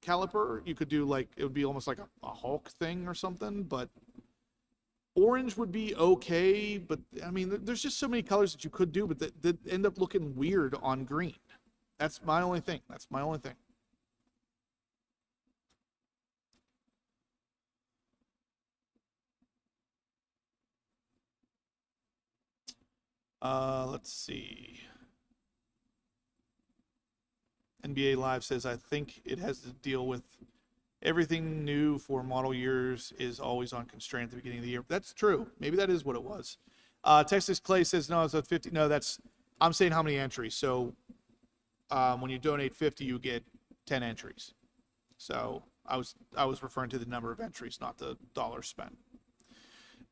caliper. You could do like, it would be almost like a Hulk thing or something, but orange would be okay. But I mean, there's just so many colors that you could do, but that end up looking weird on green. That's my only thing. Let's see. NBA Live says, I think it has to deal with everything new for model years is always on constraint at the beginning of the year. That's true. Maybe that is what it was. Texas Clay says, no, it's at 50. No, I'm saying how many entries. So when you donate 50, you get 10 entries. So I was referring to the number of entries, not the dollars spent.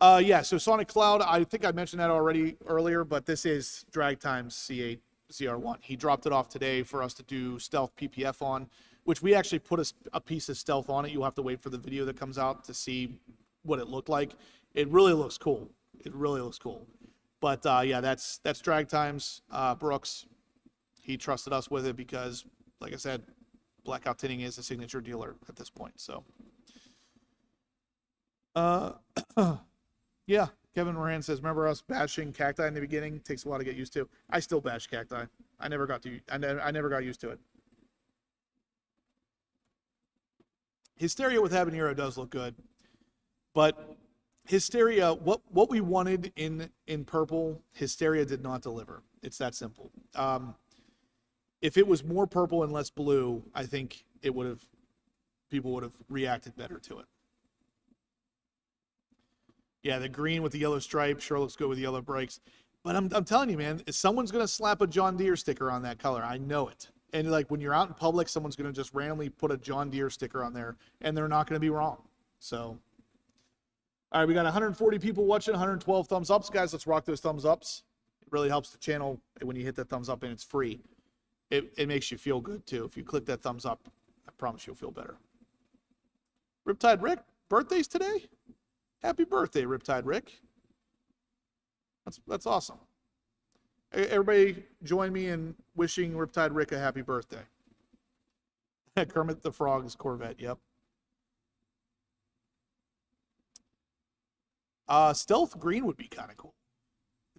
Yeah, so Sonic Cloud, I think I mentioned that already earlier, but this is Drag Time's C8 ZR1. He dropped it off today for us to do stealth PPF on, which we actually put a piece of stealth on it. You'll have to wait for the video that comes out to see what it looked like. It really looks cool. But yeah, that's Drag Time's Brooks. He trusted us with it because, like I said, Blackout Tinting is a signature dealer at this point. So, yeah, Kevin Moran says, remember us bashing cacti in the beginning? Takes a while to get used to. I still bash cacti. I never got used to it. Hysteria with Habanero does look good, but Hysteria, what we wanted in purple, Hysteria did not deliver. It's that simple. If it was more purple and less blue, I think people would have reacted better to it. Yeah, the green with the yellow stripe sure looks good with yellow brakes. But I'm telling you, man, someone's going to slap a John Deere sticker on that color. I know it. And like when you're out in public, someone's going to just randomly put a John Deere sticker on there, and they're not going to be wrong. So, all right, we got 140 people watching, 112 thumbs ups. Guys, let's rock those thumbs ups. It really helps the channel when you hit that thumbs up, and it's free. It makes you feel good, too. If you click that thumbs up, I promise you'll feel better. Riptide Rick, birthdays today? Happy birthday, Riptide Rick. That's awesome. Everybody join me in wishing Riptide Rick a happy birthday. Kermit the Frog's Corvette, yep. Stealth green would be kind of cool.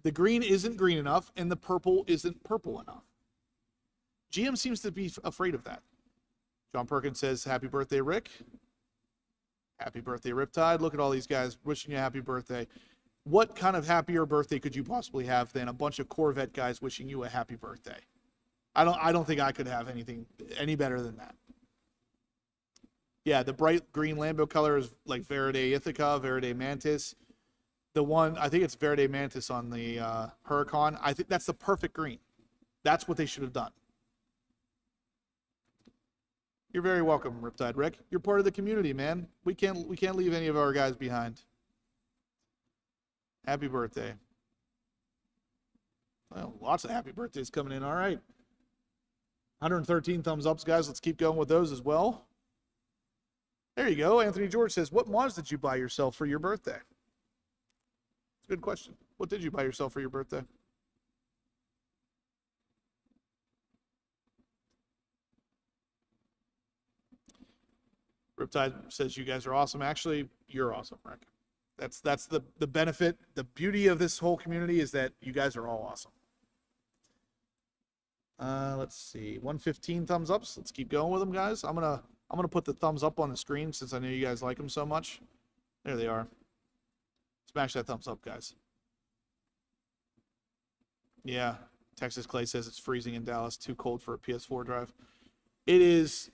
The green isn't green enough, and the purple isn't purple enough. GM seems to be afraid of that. John Perkins says, happy birthday, Rick. Happy birthday, Riptide. Look at all these guys wishing you a happy birthday. What kind of happier birthday could you possibly have than a bunch of Corvette guys wishing you a happy birthday? I don't think I could have anything any better than that. Yeah, the bright green Lambo color is like Verde Ithaca, Verde Mantis. The one, I think it's Verde Mantis on the Huracan. I think that's the perfect green. That's what they should have done. You're very welcome, Riptide Rick. You're part of the community, man. We can't leave any of our guys behind. Happy birthday. Well, lots of happy birthdays coming in. All right. 113 thumbs ups, guys. Let's keep going with those as well. There you go. Anthony George says, what mods did you buy yourself for your birthday? It's a good question. What did you buy yourself for your birthday? Riptide says you guys are awesome. Actually, you're awesome, Rick. That's the benefit. The beauty of this whole community is that you guys are all awesome. Let's see. 115 thumbs ups. Let's keep going with them, guys. I'm gonna put the thumbs up on the screen since I know you guys like them so much. There they are. Smash that thumbs up, guys. Yeah. Texas Clay says it's freezing in Dallas. Too cold for a PS4 drive. It is.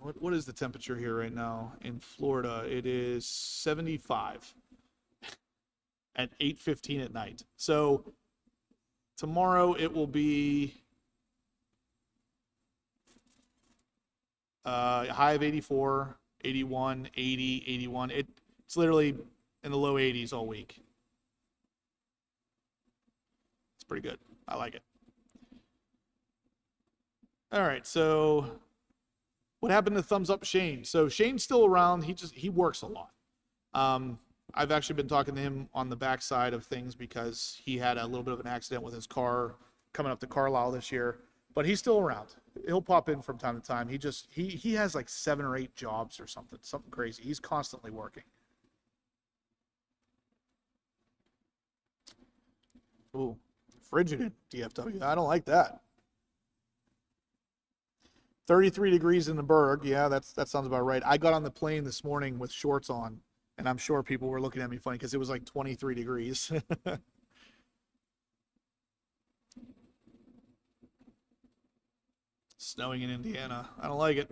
What is the temperature here right now in Florida? It is 75 at 8:15 at night. So tomorrow it will be high of 84, 81, 80, 81. It's literally in the low 80s all week. It's pretty good. I like it. All right, so what happened to thumbs up Shane? So Shane's still around. He works a lot. I've actually been talking to him on the backside of things because he had a little bit of an accident with his car coming up to Carlisle this year, but he's still around. He'll pop in from time to time. He has like 7 or 8 jobs or something crazy. He's constantly working. Ooh, frigid in DFW. I don't like that. 33 degrees in the Berg. Yeah, that sounds about right. I got on the plane this morning with shorts on, and I'm sure people were looking at me funny because it was like 23 degrees. Snowing in Indiana. I don't like it.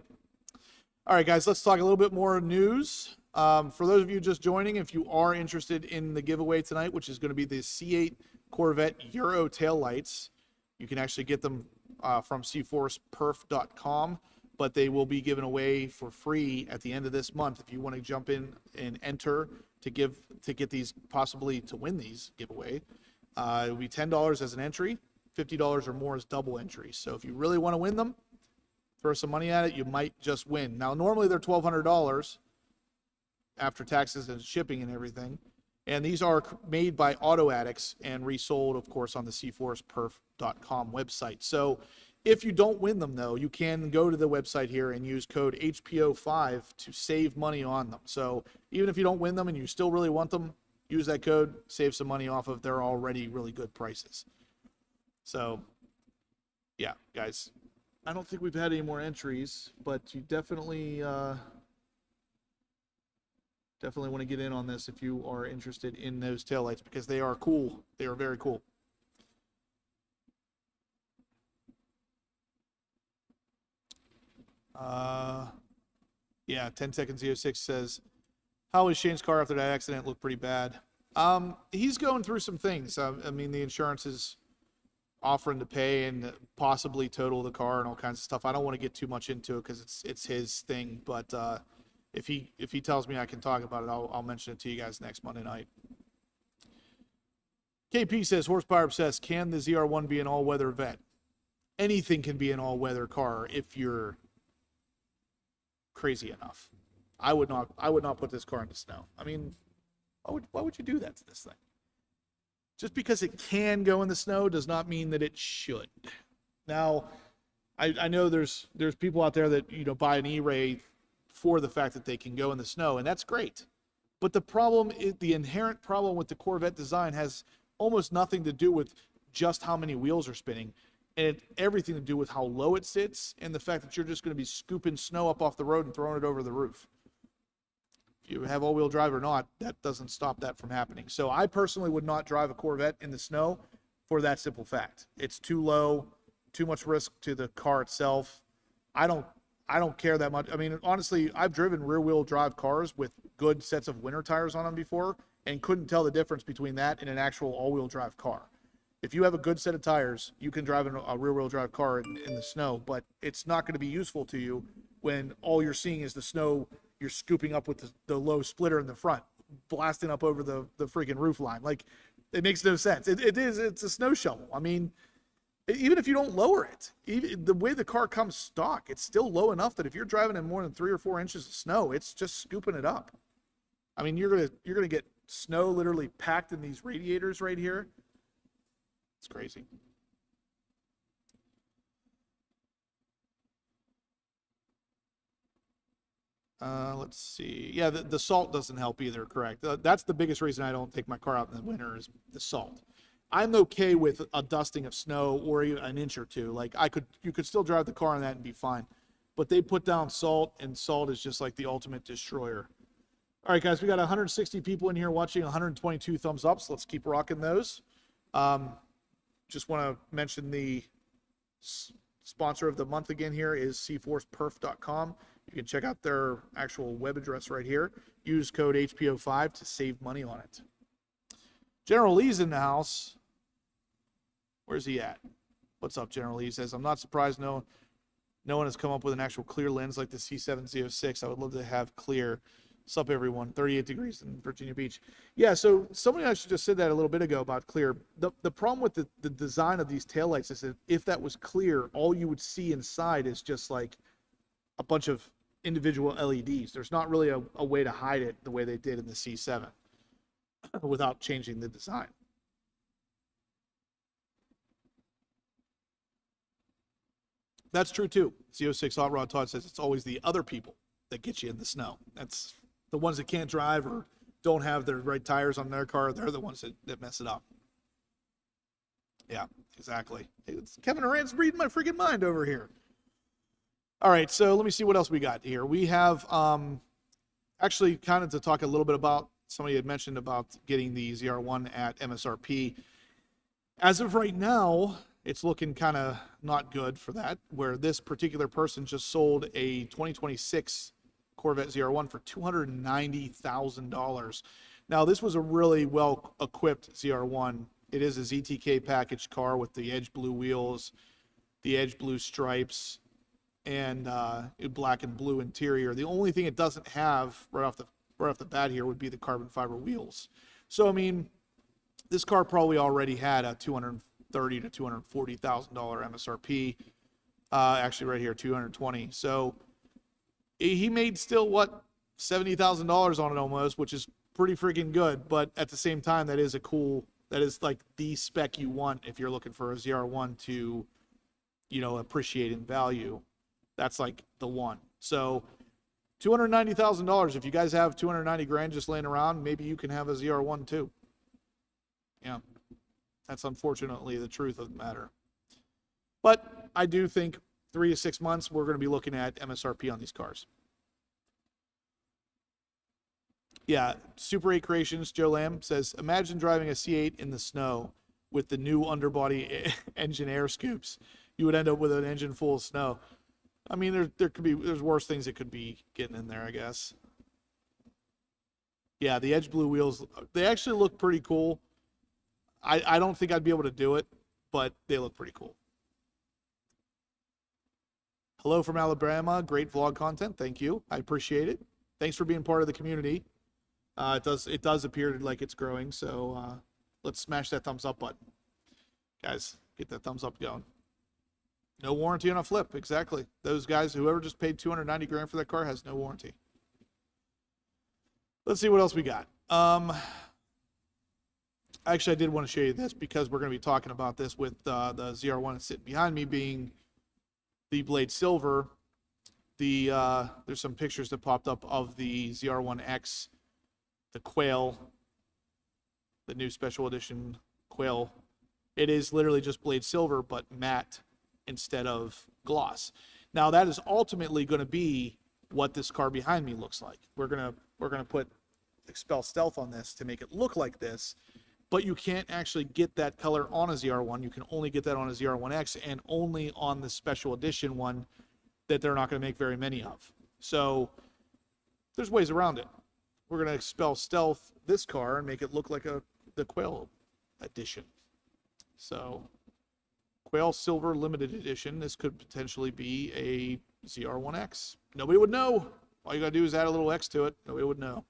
All right, guys, let's talk a little bit more news. For those of you just joining, if you are interested in the giveaway tonight, which is going to be the C8 Corvette Euro taillights, you can actually get them from cforceperf.com, but they will be given away for free at the end of this month. If you want to jump in and enter to get these, possibly to win these giveaway, it will be $10 as an entry, $50 or more as double entry. So if you really want to win them, throw some money at it, you might just win. Now, normally they're $1,200 after taxes and shipping and everything. And these are made by Auto Addicts and resold, of course, on the cforceperf.com website. So if you don't win them, though, you can go to the website here and use code HPO5 to save money on them. So even if you don't win them and you still really want them, use that code, save some money off of their already really good prices. So, yeah, guys, I don't think we've had any more entries, but you definitely want to get in on this if you are interested in those taillights because they are cool. They are very cool. Yeah, 10 seconds 06 says, how is Shane's car after that accident? Looked pretty bad. He's going through some things. I mean, the insurance is offering to pay and possibly total the car and all kinds of stuff. I don't want to get too much into it because it's his thing, but if he tells me I can talk about it, I'll mention it to you guys next Monday night. KP says, horsepower obsessed, can the ZR1 be an all-weather vet? Anything can be an all-weather car if you're crazy enough. I would not put this car in the snow. I mean, why would you do that to this thing? Just because it can go in the snow does not mean that it should. Now, I know there's people out there that buy an E-Ray for the fact that they can go in the snow, and that's great. But the inherent problem with the Corvette design has almost nothing to do with just how many wheels are spinning, and everything to do with how low it sits and the fact that you're just going to be scooping snow up off the road and throwing it over the roof. If you have all-wheel drive or not, that doesn't stop that from happening. So I personally would not drive a Corvette in the snow for that simple fact. It's too low, too much risk to the car itself. I don't care that much. I mean, honestly, I've driven rear-wheel drive cars with good sets of winter tires on them before and couldn't tell the difference between that and an actual all-wheel drive car. If you have a good set of tires, you can drive a rear-wheel drive car in the snow, but it's not going to be useful to you when all you're seeing is the snow you're scooping up with the low splitter in the front, blasting up over the freaking roof line. Like, it makes no sense. It's a snow shovel. I mean, Even if you don't lower it, even the way the car comes stock, it's still low enough that if you're driving in more than 3 or 4 inches of snow, it's just scooping it up. I mean, you're gonna get snow literally packed in these radiators right here. It's crazy. Let's see. Yeah, the salt doesn't help either, correct. That's the biggest reason I don't take my car out in the winter is the salt. I'm okay with a dusting of snow or even an inch or two. Like you could still drive the car on that and be fine. But they put down salt, and salt is just like the ultimate destroyer. All right, guys, we got 160 people in here watching, 122 thumbs up, so let's keep rocking those. Just want to mention the sponsor of the month again here is cforceperf.com. You can check out their actual web address right here. Use code HPO5 to save money on it. General Lee's in the house. Where's he at? What's up, General Lee? He says, I'm not surprised no one has come up with an actual clear lens like the C706. I would love to have clear. What's up, everyone? 38 degrees in Virginia Beach. Yeah, so somebody actually just said that a little bit ago about clear. The problem with the design of these taillights is that if that was clear, all you would see inside is just like a bunch of individual LEDs. There's not really a way to hide it the way they did in the C7 without changing the design. That's true too. Z06 Hot Rod Todd says it's always the other people that get you in the snow. That's the ones that can't drive or don't have their right tires on their car. They're the ones that mess it up. Yeah, exactly. Kevin Durant's reading my freaking mind over here. All right, so let me see what else we got here. We have actually kind of to talk a little bit about, somebody had mentioned about getting the ZR1 at MSRP. As of right now, it's looking kind of not good for that, where this particular person just sold a 2026 Corvette ZR1 for $290,000. Now, this was a really well-equipped ZR1. It is a ZTK package car with the edge blue wheels, the edge blue stripes, and black and blue interior. The only thing it doesn't have right off the bat here would be the carbon fiber wheels. So I mean, this car probably already had a $230,000 to $240,000 MSRP. Actually, right here, $220,000. So he made still what, $70,000 on it almost, which is pretty freaking good. But at the same time, that is like the spec you want if you're looking for a ZR1 to, appreciate in value. That's like the one. So $290,000. If you guys have 290 grand just laying around, maybe you can have a ZR1 too. Yeah, that's unfortunately the truth of the matter. But I do think 3 to 6 months, we're going to be looking at MSRP on these cars. Yeah, Super 8 Creations, Joe Lamb says, imagine driving a C8 in the snow with the new underbody engine air scoops. You would end up with an engine full of snow. I mean, there's worse things that could be getting in there, I guess. Yeah, the edge blue wheels, they actually look pretty cool. I don't think I'd be able to do it, but they look pretty cool. Hello from Alabama. Great vlog content. Thank you. I appreciate it. Thanks for being part of the community. It does appear like it's growing, so let's smash that thumbs up button. Guys, get that thumbs up going. No warranty on a flip, exactly. Those guys, whoever just paid 290 grand for that car has no warranty. Let's see what else we got. Actually, I did want to show you this because we're going to be talking about this with the ZR1 that's sitting behind me being the Blade Silver. There's some pictures that popped up of the ZR1X, the Quail, the new special edition Quail. It is literally just Blade Silver, but matte instead of gloss. Now that is ultimately going to be what this car behind me looks like. We're gonna put Expel Stealth on this to make it look like this, but you can't actually get that color on a ZR1. You can only get that on a ZR1X and only on the special edition one that they're not going to make very many of. So there's ways around it. We're going to Expel Stealth this car and make it look like the Quail edition. So Quail Silver Limited Edition. This could potentially be a ZR1X. Nobody would know. All you got to do is add a little X to it. Nobody would know.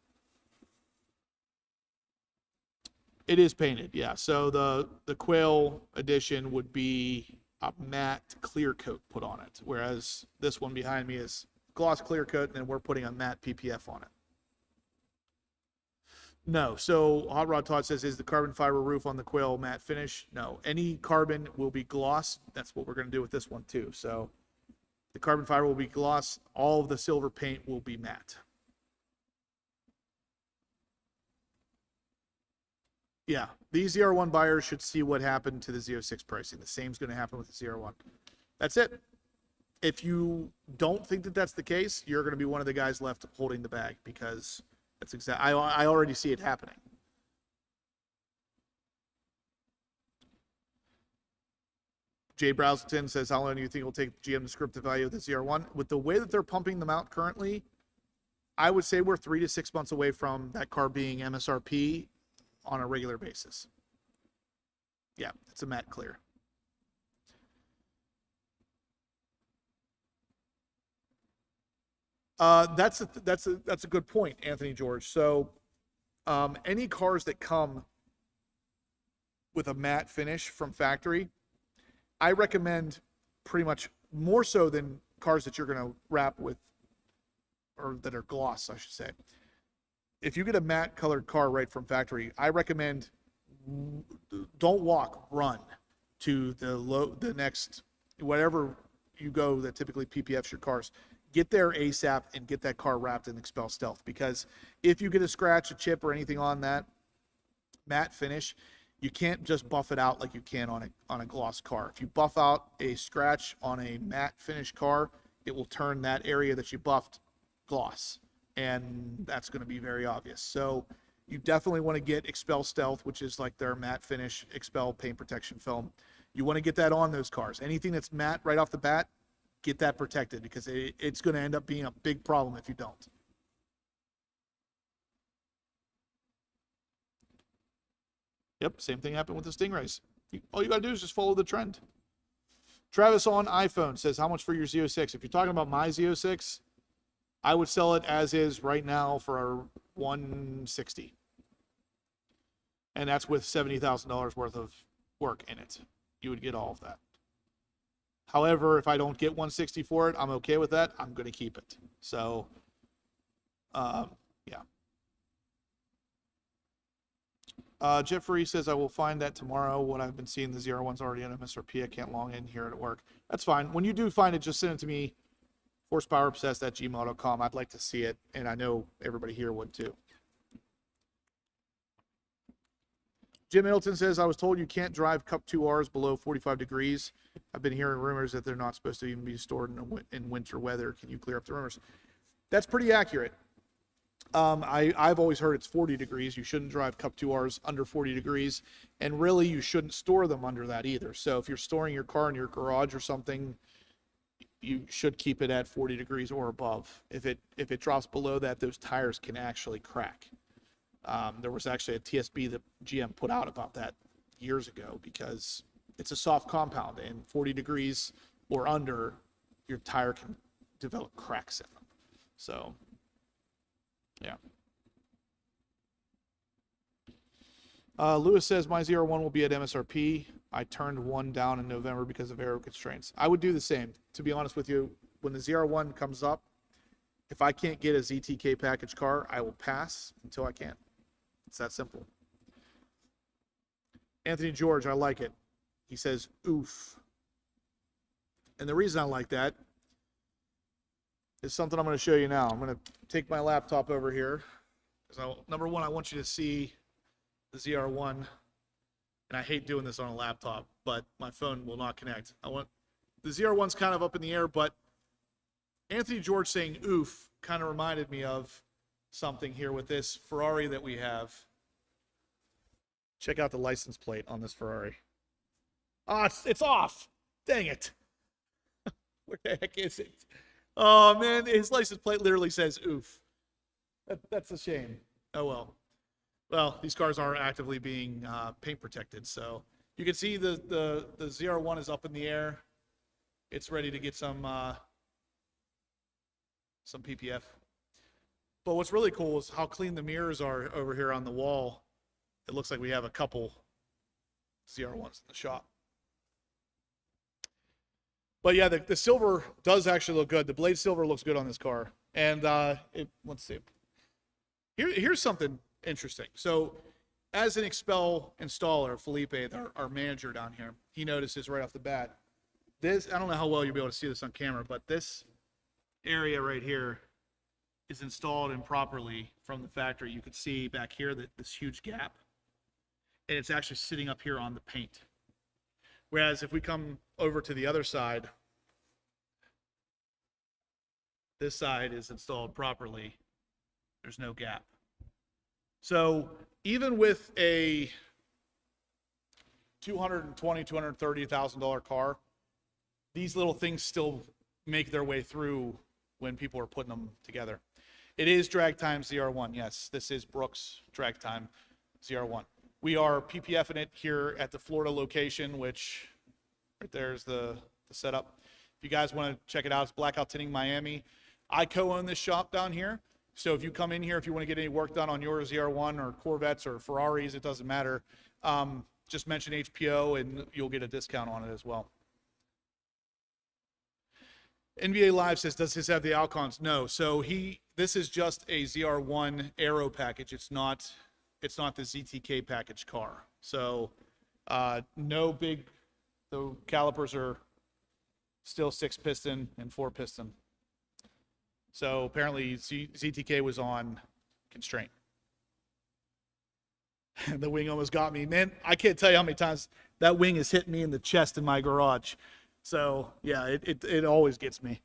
It is painted, yeah. So the Quail edition would be a matte clear coat put on it, whereas this one behind me is gloss clear coat, and then we're putting a matte PPF on it. No. So Hot Rod Todd says, is the carbon fiber roof on the Quail matte finish? No. Any carbon will be gloss. That's what we're going to do with this one too. So the carbon fiber will be gloss. All of the silver paint will be matte. Yeah. These ZR1 buyers should see what happened to the Z06 pricing. The same's going to happen with the ZR1. That's it. If you don't think that that's the case, you're going to be one of the guys left holding the bag, because that's exactly, I already see it happening. Jay Browsington says, how long do you think it will take GM to script the value of the ZR1? With the way that they're pumping them out currently, I would say we're 3 to 6 months away from that car being MSRP on a regular basis. Yeah, it's a matte clear. That's a good point, Anthony George. So any cars that come with a matte finish from factory, I recommend pretty much more so than cars that you're going to wrap with, or that are gloss, I should say. If you get a matte colored car right from factory, I recommend don't walk, run to the next, whatever you go that typically PPFs your cars. Get there ASAP and get that car wrapped in Expel Stealth, because if you get a scratch, a chip, or anything on that matte finish, you can't just buff it out like you can on a gloss car. If you buff out a scratch on a matte finish car, it will turn that area that you buffed gloss, and that's going to be very obvious. So you definitely want to get Expel Stealth, which is like their matte finish Expel paint protection film. You want to get that on those cars. Anything that's matte right off the bat, get that protected, because it's going to end up being a big problem if you don't. Yep, same thing happened with the Stingrays. All you got to do is just follow the trend. Travis on iPhone says, how much for your Z06? If you're talking about my Z06, I would sell it as is right now for $160. And that's with $70,000 worth of work in it. You would get all of that. However, if I don't get $160 for it, I'm okay with that. I'm going to keep it. So, yeah. Jeffrey says, I will find that tomorrow. What I've been seeing, the ZR1's already on MSRP. I can't log in here at work. That's fine. When you do find it, just send it to me, forcepowerobsessed@gmail.com. I'd like to see it, and I know everybody here would too. Jim Middleton says, I was told you can't drive Cup 2Rs below 45 degrees. I've been hearing rumors that they're not supposed to even be stored in winter weather. Can you clear up the rumors? That's pretty accurate. I've always heard it's 40 degrees. You shouldn't drive Cup 2Rs under 40 degrees, and really you shouldn't store them under that either. So if you're storing your car in your garage or something, you should keep it at 40 degrees or above. If it drops below that, those tires can actually crack. There was actually a TSB that GM put out about that years ago, because it's a soft compound, and 40 degrees or under, your tire can develop cracks in them. So, yeah. Lewis says, my ZR1 will be at MSRP. I turned one down in November because of aero constraints. I would do the same. To be honest with you, when the ZR1 comes up, if I can't get a ZTK package car, I will pass until I can. It's that simple. Anthony George, I like it. He says, oof. And the reason I like that is something I'm going to show you now. I'm going to take my laptop over here. Number one, I want you to see the ZR1. And I hate doing this on a laptop, but my phone will not connect. The ZR1's kind of up in the air, but Anthony George saying oof kind of reminded me of something here with this Ferrari that we have. Check out the license plate on this Ferrari. Oh, it's off. Dang it. Where the heck is it? Oh, man, his license plate literally says oof. That's a shame. Oh, well. Well, these cars are actively being paint protected, so you can see the ZR1 is up in the air. It's ready to get some PPF. But what's really cool is how clean the mirrors are over here on the wall. It looks like we have a couple ZR1s in the shop. But yeah, the silver does actually look good. The blade silver looks good on this car. And let's see. Here's something interesting. So as an Expel installer, Felipe, our manager down here, he notices right off the bat, this, I don't know how well you'll be able to see this on camera, but this area right here is installed improperly from the factory. You can see back here that this huge gap, and it's actually sitting up here on the paint. Whereas if we come over to the other side, this side is installed properly. There's no gap. So even with a $220,000, $230,000 car, these little things still make their way through when people are putting them together. It is Drag Time ZR1. Yes, this is Brooks Drag Time ZR1. We are PPFing it here at the Florida location, which right there is the setup. If you guys want to check it out, it's Blackout Tinting Miami. I co-own this shop down here. So if you come in here, if you want to get any work done on your ZR1 or Corvettes or Ferraris, it doesn't matter. Just mention HPO and you'll get a discount on it as well. NBA Live says, does this have the Alcons? No. So this is just a ZR1 Aero package. It's not the ZTK package car. So no big, the calipers are still 6-piston and 4-piston. So apparently ZTK was on constraint. The wing almost got me. Man, I can't tell you how many times that wing has hit me in the chest in my garage. So yeah, it always gets me.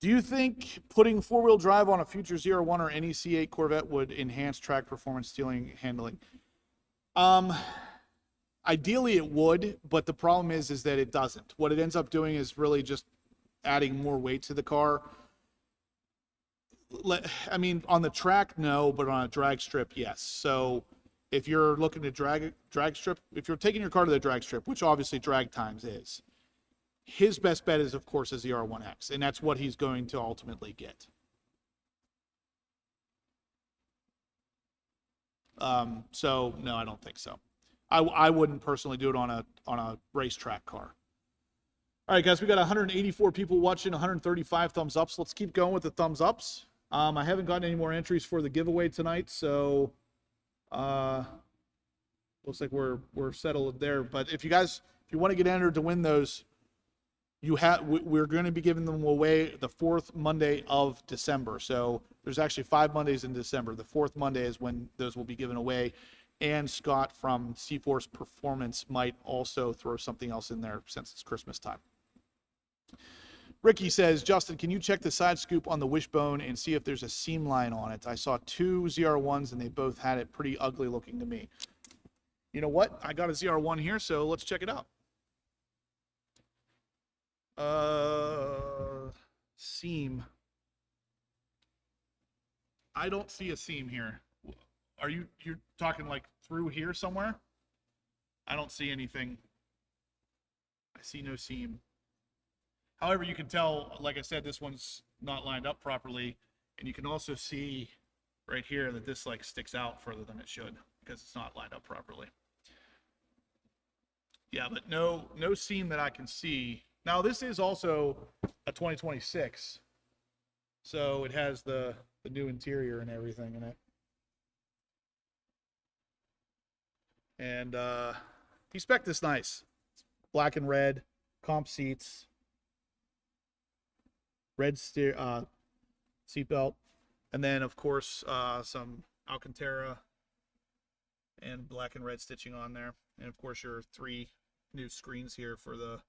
Do you think putting four-wheel drive on a future ZR1 or any C8 Corvette would enhance track performance, steering, handling? Ideally it would, but the problem is that it doesn't. What it ends up doing is really just adding more weight to the car. I mean, on the track, no, but on a drag strip, yes. So if you're looking to drag strip, if you're taking your car to the drag strip, which obviously Drag Times is, his best bet is, of course, a ZR1X, and that's what he's going to ultimately get. So no, I don't think so. I wouldn't personally do it on a racetrack car. All right, guys, we got 184 people watching, 135 thumbs ups. Let's keep going with the thumbs ups. I haven't gotten any more entries for the giveaway tonight, so looks like we're settled there. But if you want to get entered to win those, we're going to be giving them away the 4th Monday of December. So there's actually 5 Mondays in December. The 4th Monday is when those will be given away. And Scott from cforce Performance might also throw something else in there since it's Christmas time. Ricky says, Justin, can you check the side scoop on the wishbone and see if there's a seam line on it? I saw 2 ZR1s and they both had it pretty ugly looking to me. You know what? I got a ZR1 here, so let's check it out. Seam. I don't see a seam here. You're talking like through here somewhere? I don't see anything. I see no seam. However, you can tell, like I said, this one's not lined up properly, and you can also see right here that this like sticks out further than it should because it's not lined up properly. Yeah, but no seam that I can see. Now this is also a 2026, so it has the new interior and everything in it. And he spec'd this nice. It's black and red, comp seats, red seat belt, and then of course some Alcantara and black and red stitching on there, and of course your 3 new screens here for the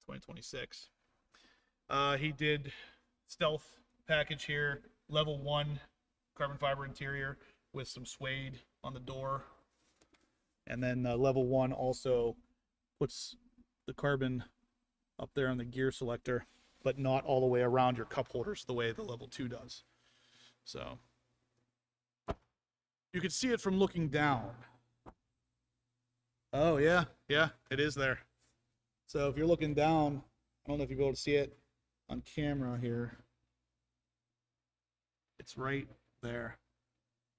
2026. He did stealth package here, level 1 carbon fiber interior with some suede on the door, and then level 1 also puts the carbon up there on the gear selector, but not all the way around your cup holders the way the level 2 does. So you can see it from looking down. Oh yeah, it is there. So if you're looking down, I don't know if you'll be able to see it on camera here. It's right there.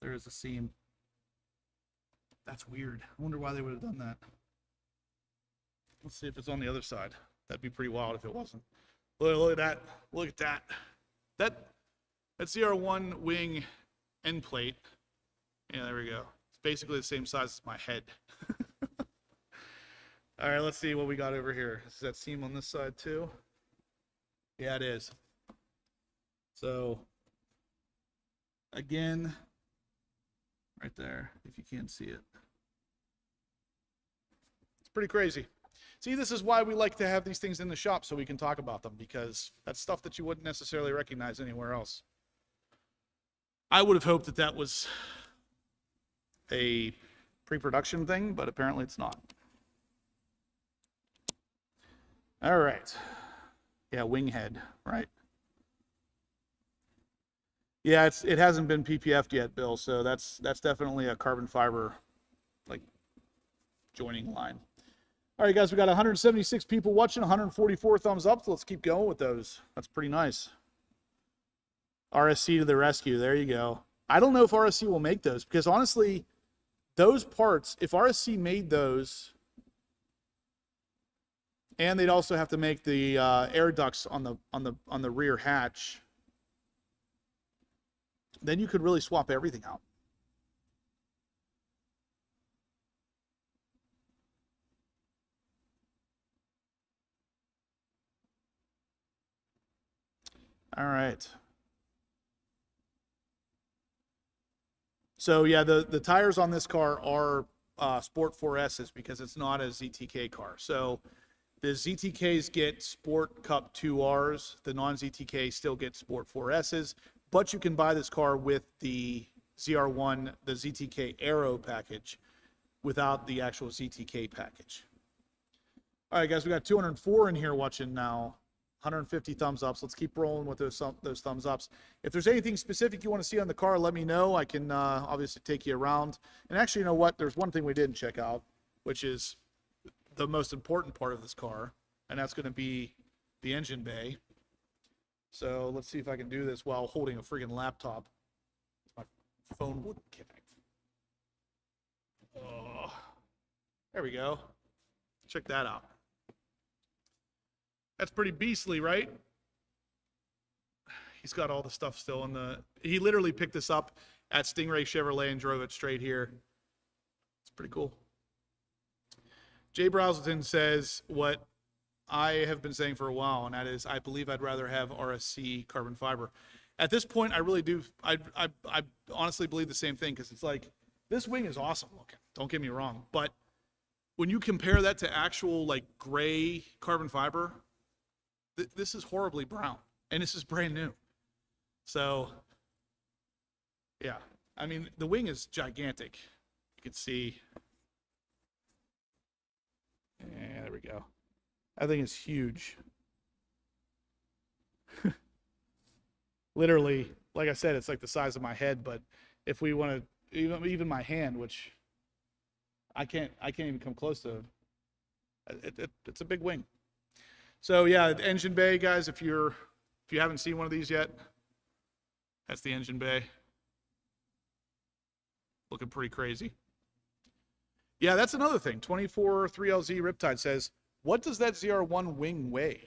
there is a seam. That's weird. I wonder why they would have done that. Let's see if it's on the other side. That'd be pretty wild if it wasn't. Look at that. Look at that. That's ZR1 wing end plate. Yeah, there we go. It's basically the same size as my head. All right, let's see what we got over here. Is that seam on this side too? Yeah, it is. So, again, right there, if you can't see it. It's pretty crazy. See, this is why we like to have these things in the shop so we can talk about them, because that's stuff that you wouldn't necessarily recognize anywhere else. I would have hoped that that was a pre-production thing, but apparently it's not. All right. Yeah, wing head, right. Yeah, it hasn't been PPF'd yet, Bill, so that's definitely a carbon fiber, like, joining line. All right, guys, we got 176 people watching, 144 thumbs up, so let's keep going with those. That's pretty nice. RSC to the rescue. There you go. I don't know if RSC will make those, because honestly, those parts, if RSC made those, and they'd also have to make the air ducts on the rear hatch, then you could really swap everything out. All right. So yeah, the tires on this car are Sport 4S's because it's not a ZTK car. So the ZTKs get Sport Cup 2Rs. The non-ZTK still get Sport 4S's. But you can buy this car with the ZR1, the ZTK Aero package, without the actual ZTK package. All right, guys, we got 204 in here watching now. 150 thumbs up. So let's keep rolling with those thumbs ups. If there's anything specific you want to see on the car, let me know. I can obviously take you around. And actually, you know what? There's one thing we didn't check out, which is the most important part of this car, and that's going to be the engine bay. So let's see if I can do this while holding a friggin' laptop. My phone wouldn't connect. Oh, there we go. Check that out. That's pretty beastly, right? He's got all the stuff still in the... He literally picked this up at Stingray Chevrolet and drove it straight here. It's pretty cool. Jay Browselton says what I have been saying for a while, and that is I believe I'd rather have RSC carbon fiber. At this point, I really do... I honestly believe the same thing, because it's like, this wing is awesome looking. Don't get me wrong. But when you compare that to actual, like, gray carbon fiber... This is horribly brown, and this is brand new. So, yeah. I mean, the wing is gigantic. You can see. Yeah, there we go. That thing is huge. Literally, like I said, it's like the size of my head, but if we want to, even my hand, which I can't even come close to, it's a big wing. So yeah, the engine bay, guys, if you haven't seen one of these yet, that's the engine bay. Looking pretty crazy. Yeah, that's another thing. 24 3LZ Riptide says, what does that ZR1 wing weigh?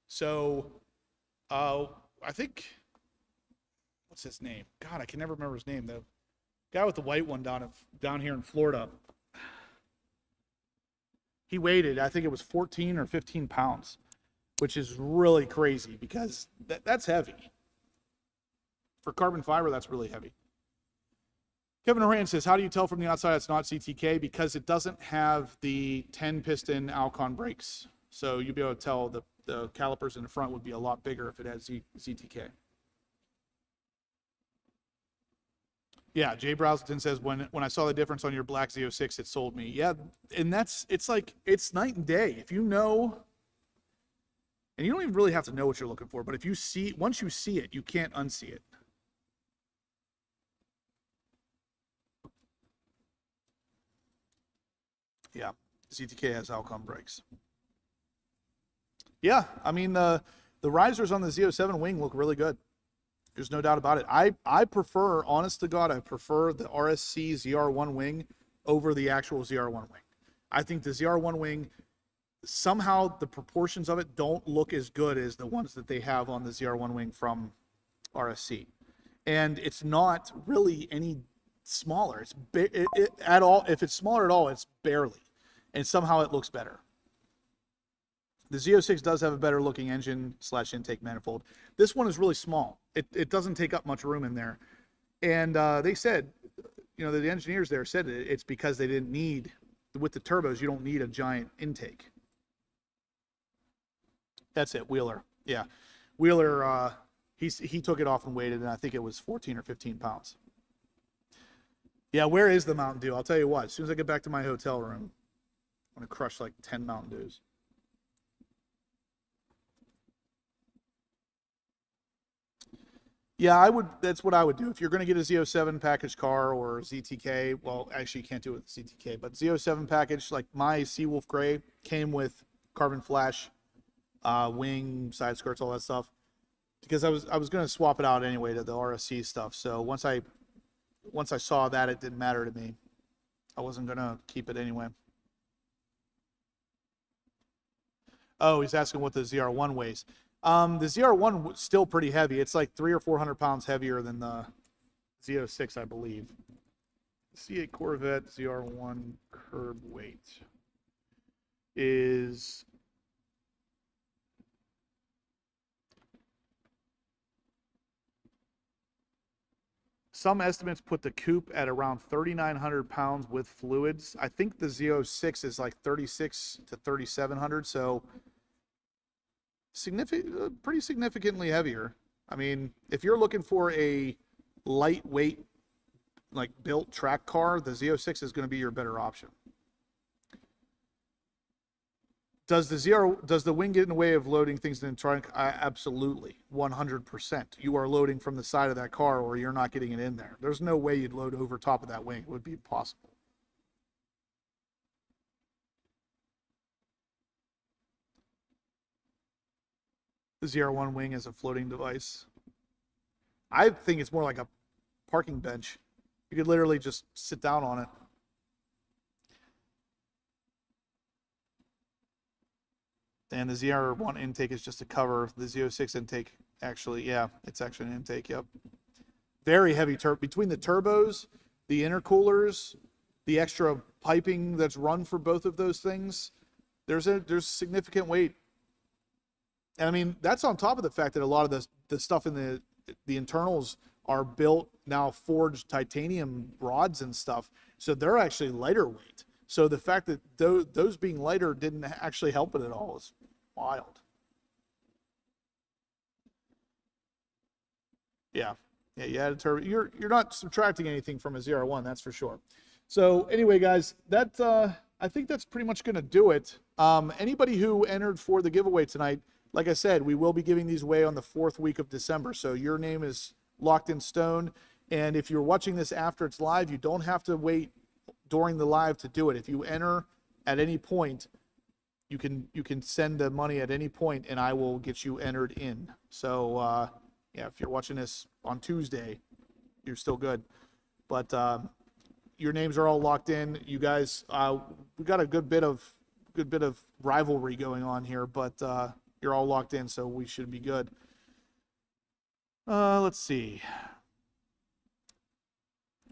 So, I think, what's his name? God, I can never remember his name. The guy with the white one down here in Florida. He weighed it, I think it was 14 or 15 pounds. Which is really crazy because that's heavy. For carbon fiber, that's really heavy. Kevin Horan says, how do you tell from the outside it's not CTK? Because it doesn't have the 10-piston Alcon brakes. So you'll be able to tell the calipers in the front would be a lot bigger if it had ZTK. Yeah, Jay Browselton says, when I saw the difference on your black Z06, it sold me. Yeah, and it's like, it's night and day. If you know... And you don't even really have to know what you're looking for, but if you see, once you see it, you can't unsee it. Yeah, ZTK has Alcon brakes. Yeah, I mean, the risers on the Z07 wing look really good. There's no doubt about it. I prefer, honest to God, I prefer the RSC ZR1 wing over the actual ZR1 wing. I think the ZR1 wing, somehow the proportions of it don't look as good as the ones that they have on the ZR1 wing from RSC. And it's not really any smaller. It's at all. If it's smaller at all, it's barely. And somehow it looks better. The Z06 does have a better looking engine / intake manifold. This one is really small. It doesn't take up much room in there. And they said, you know, the engineers there said it's because they didn't need, with the turbos, you don't need a giant intake. That's it, Wheeler. Yeah. Wheeler, he took it off and weighed it, and I think it was 14 or 15 pounds. Yeah, where is the Mountain Dew? I'll tell you what, as soon as I get back to my hotel room, I'm going to crush like 10 Mountain Dews. Yeah, that's what I would do. If you're going to get a Z07 package car or ZTK, well, actually you can't do it with ZTK, but Z07 package, like my Seawolf Gray came with carbon flash, wing, side skirts, all that stuff. Because I was going to swap it out anyway to the RSC stuff. So once I saw that, it didn't matter to me. I wasn't going to keep it anyway. Oh, he's asking what the ZR1 weighs. The ZR1 was still pretty heavy. It's like 300 or 400 pounds heavier than the Z06, I believe. C8 Corvette ZR1 curb weight is some estimates put the coupe at around 3,900 pounds with fluids. I think the Z06 is like 3,600 to 3,700, so pretty significantly heavier. I mean, if you're looking for a lightweight, like built track car, the Z06 is going to be your better option. Does the wing get in the way of loading things in the trunk? Absolutely, 100%. You are loading from the side of that car, or you're not getting it in there. There's no way you'd load over top of that wing. It would be impossible. The ZR1 wing is a floating device. I think it's more like a parking bench. You could literally just sit down on it. And the ZR1 intake is just a cover. The Z06 intake, actually, yeah, it's actually an intake, yep. Very heavy between the turbos, the intercoolers, the extra piping that's run for both of those things, there's significant weight. And I mean, that's on top of the fact that a lot of the stuff in the internals are built now forged titanium rods and stuff, so they're actually lighter weight. So the fact that those being lighter didn't actually help it at all is wild. Yeah, you added turbo. You're not subtracting anything from a ZR1, that's for sure. So anyway, guys, that I think that's pretty much going to do it. Anybody who entered for the giveaway tonight, like I said, we will be giving these away on the 4th week of December. So your name is locked in stone. And if you're watching this after it's live, you don't have to wait during the live to do it. If you enter at any point, you can send the money at any point, and I will get you entered in. So yeah, if you're watching this on Tuesday, you're still good. But your names are all locked in. You guys, we got a good bit of rivalry going on here, but you're all locked in, so we should be good. Let's see.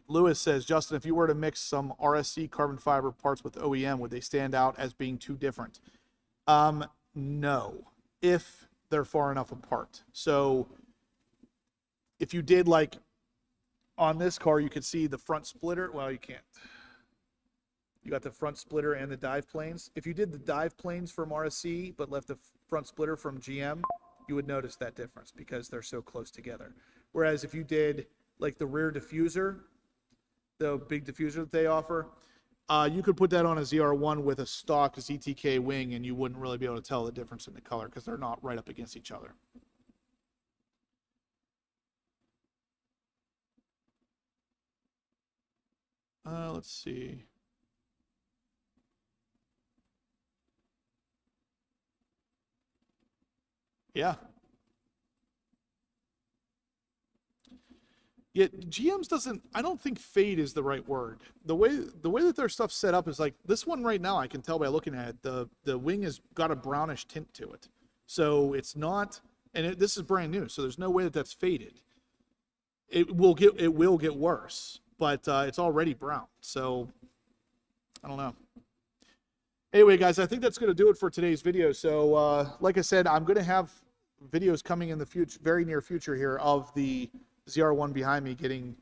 Lewis says, Justin, if you were to mix some RSC carbon fiber parts with OEM, would they stand out as being too different? No, if they're far enough apart. So if you did, like on this car, you could see the front splitter. Well, you can't. You got the front splitter and the dive planes. If you did the dive planes from RSC but left the front splitter from GM, you would notice that difference because they're so close together. Whereas if you did like the rear diffuser, the big diffuser that they offer, you could put that on a ZR1 with a stock ZTK wing and you wouldn't really be able to tell the difference in the color because they're not right up against each other. Let's see. Yeah. Yeah, GM's doesn't. I don't think fade is the right word. The way that their stuff's set up is like this one right now. I can tell by looking at it. The wing has got a brownish tint to it, so it's not. And this is brand new, so there's no way that that's faded. It will get worse, but it's already brown. So I don't know. Anyway, guys, I think that's going to do it for today's video. So like I said, I'm going to have videos coming in the future, very near future here, of the ZR1 behind me getting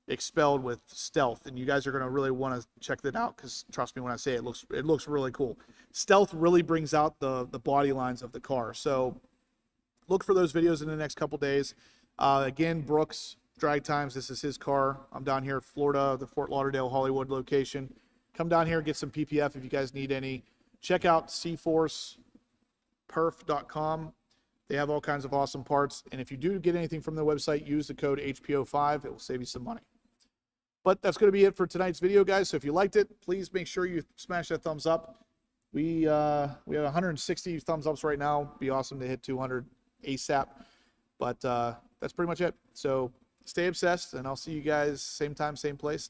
expelled with stealth, and you guys are going to really want to check that out, because trust me when I say it looks really cool. Stealth really brings out the body lines of the car, so look for those videos in the next couple days. Again, Brooks Drag Times, this is his car. I'm down here in Florida, the Fort Lauderdale Hollywood location. Come down here, get some PPF if you guys need any. Check out cforceperf.com. They have all kinds of awesome parts. And if you do get anything from their website, use the code HPO5. It will save you some money. But that's going to be it for tonight's video, guys. So if you liked it, please make sure you smash that thumbs up. We have 160 thumbs ups right now. It'd be awesome to hit 200 ASAP. But that's pretty much it. So stay obsessed, and I'll see you guys same time, same place.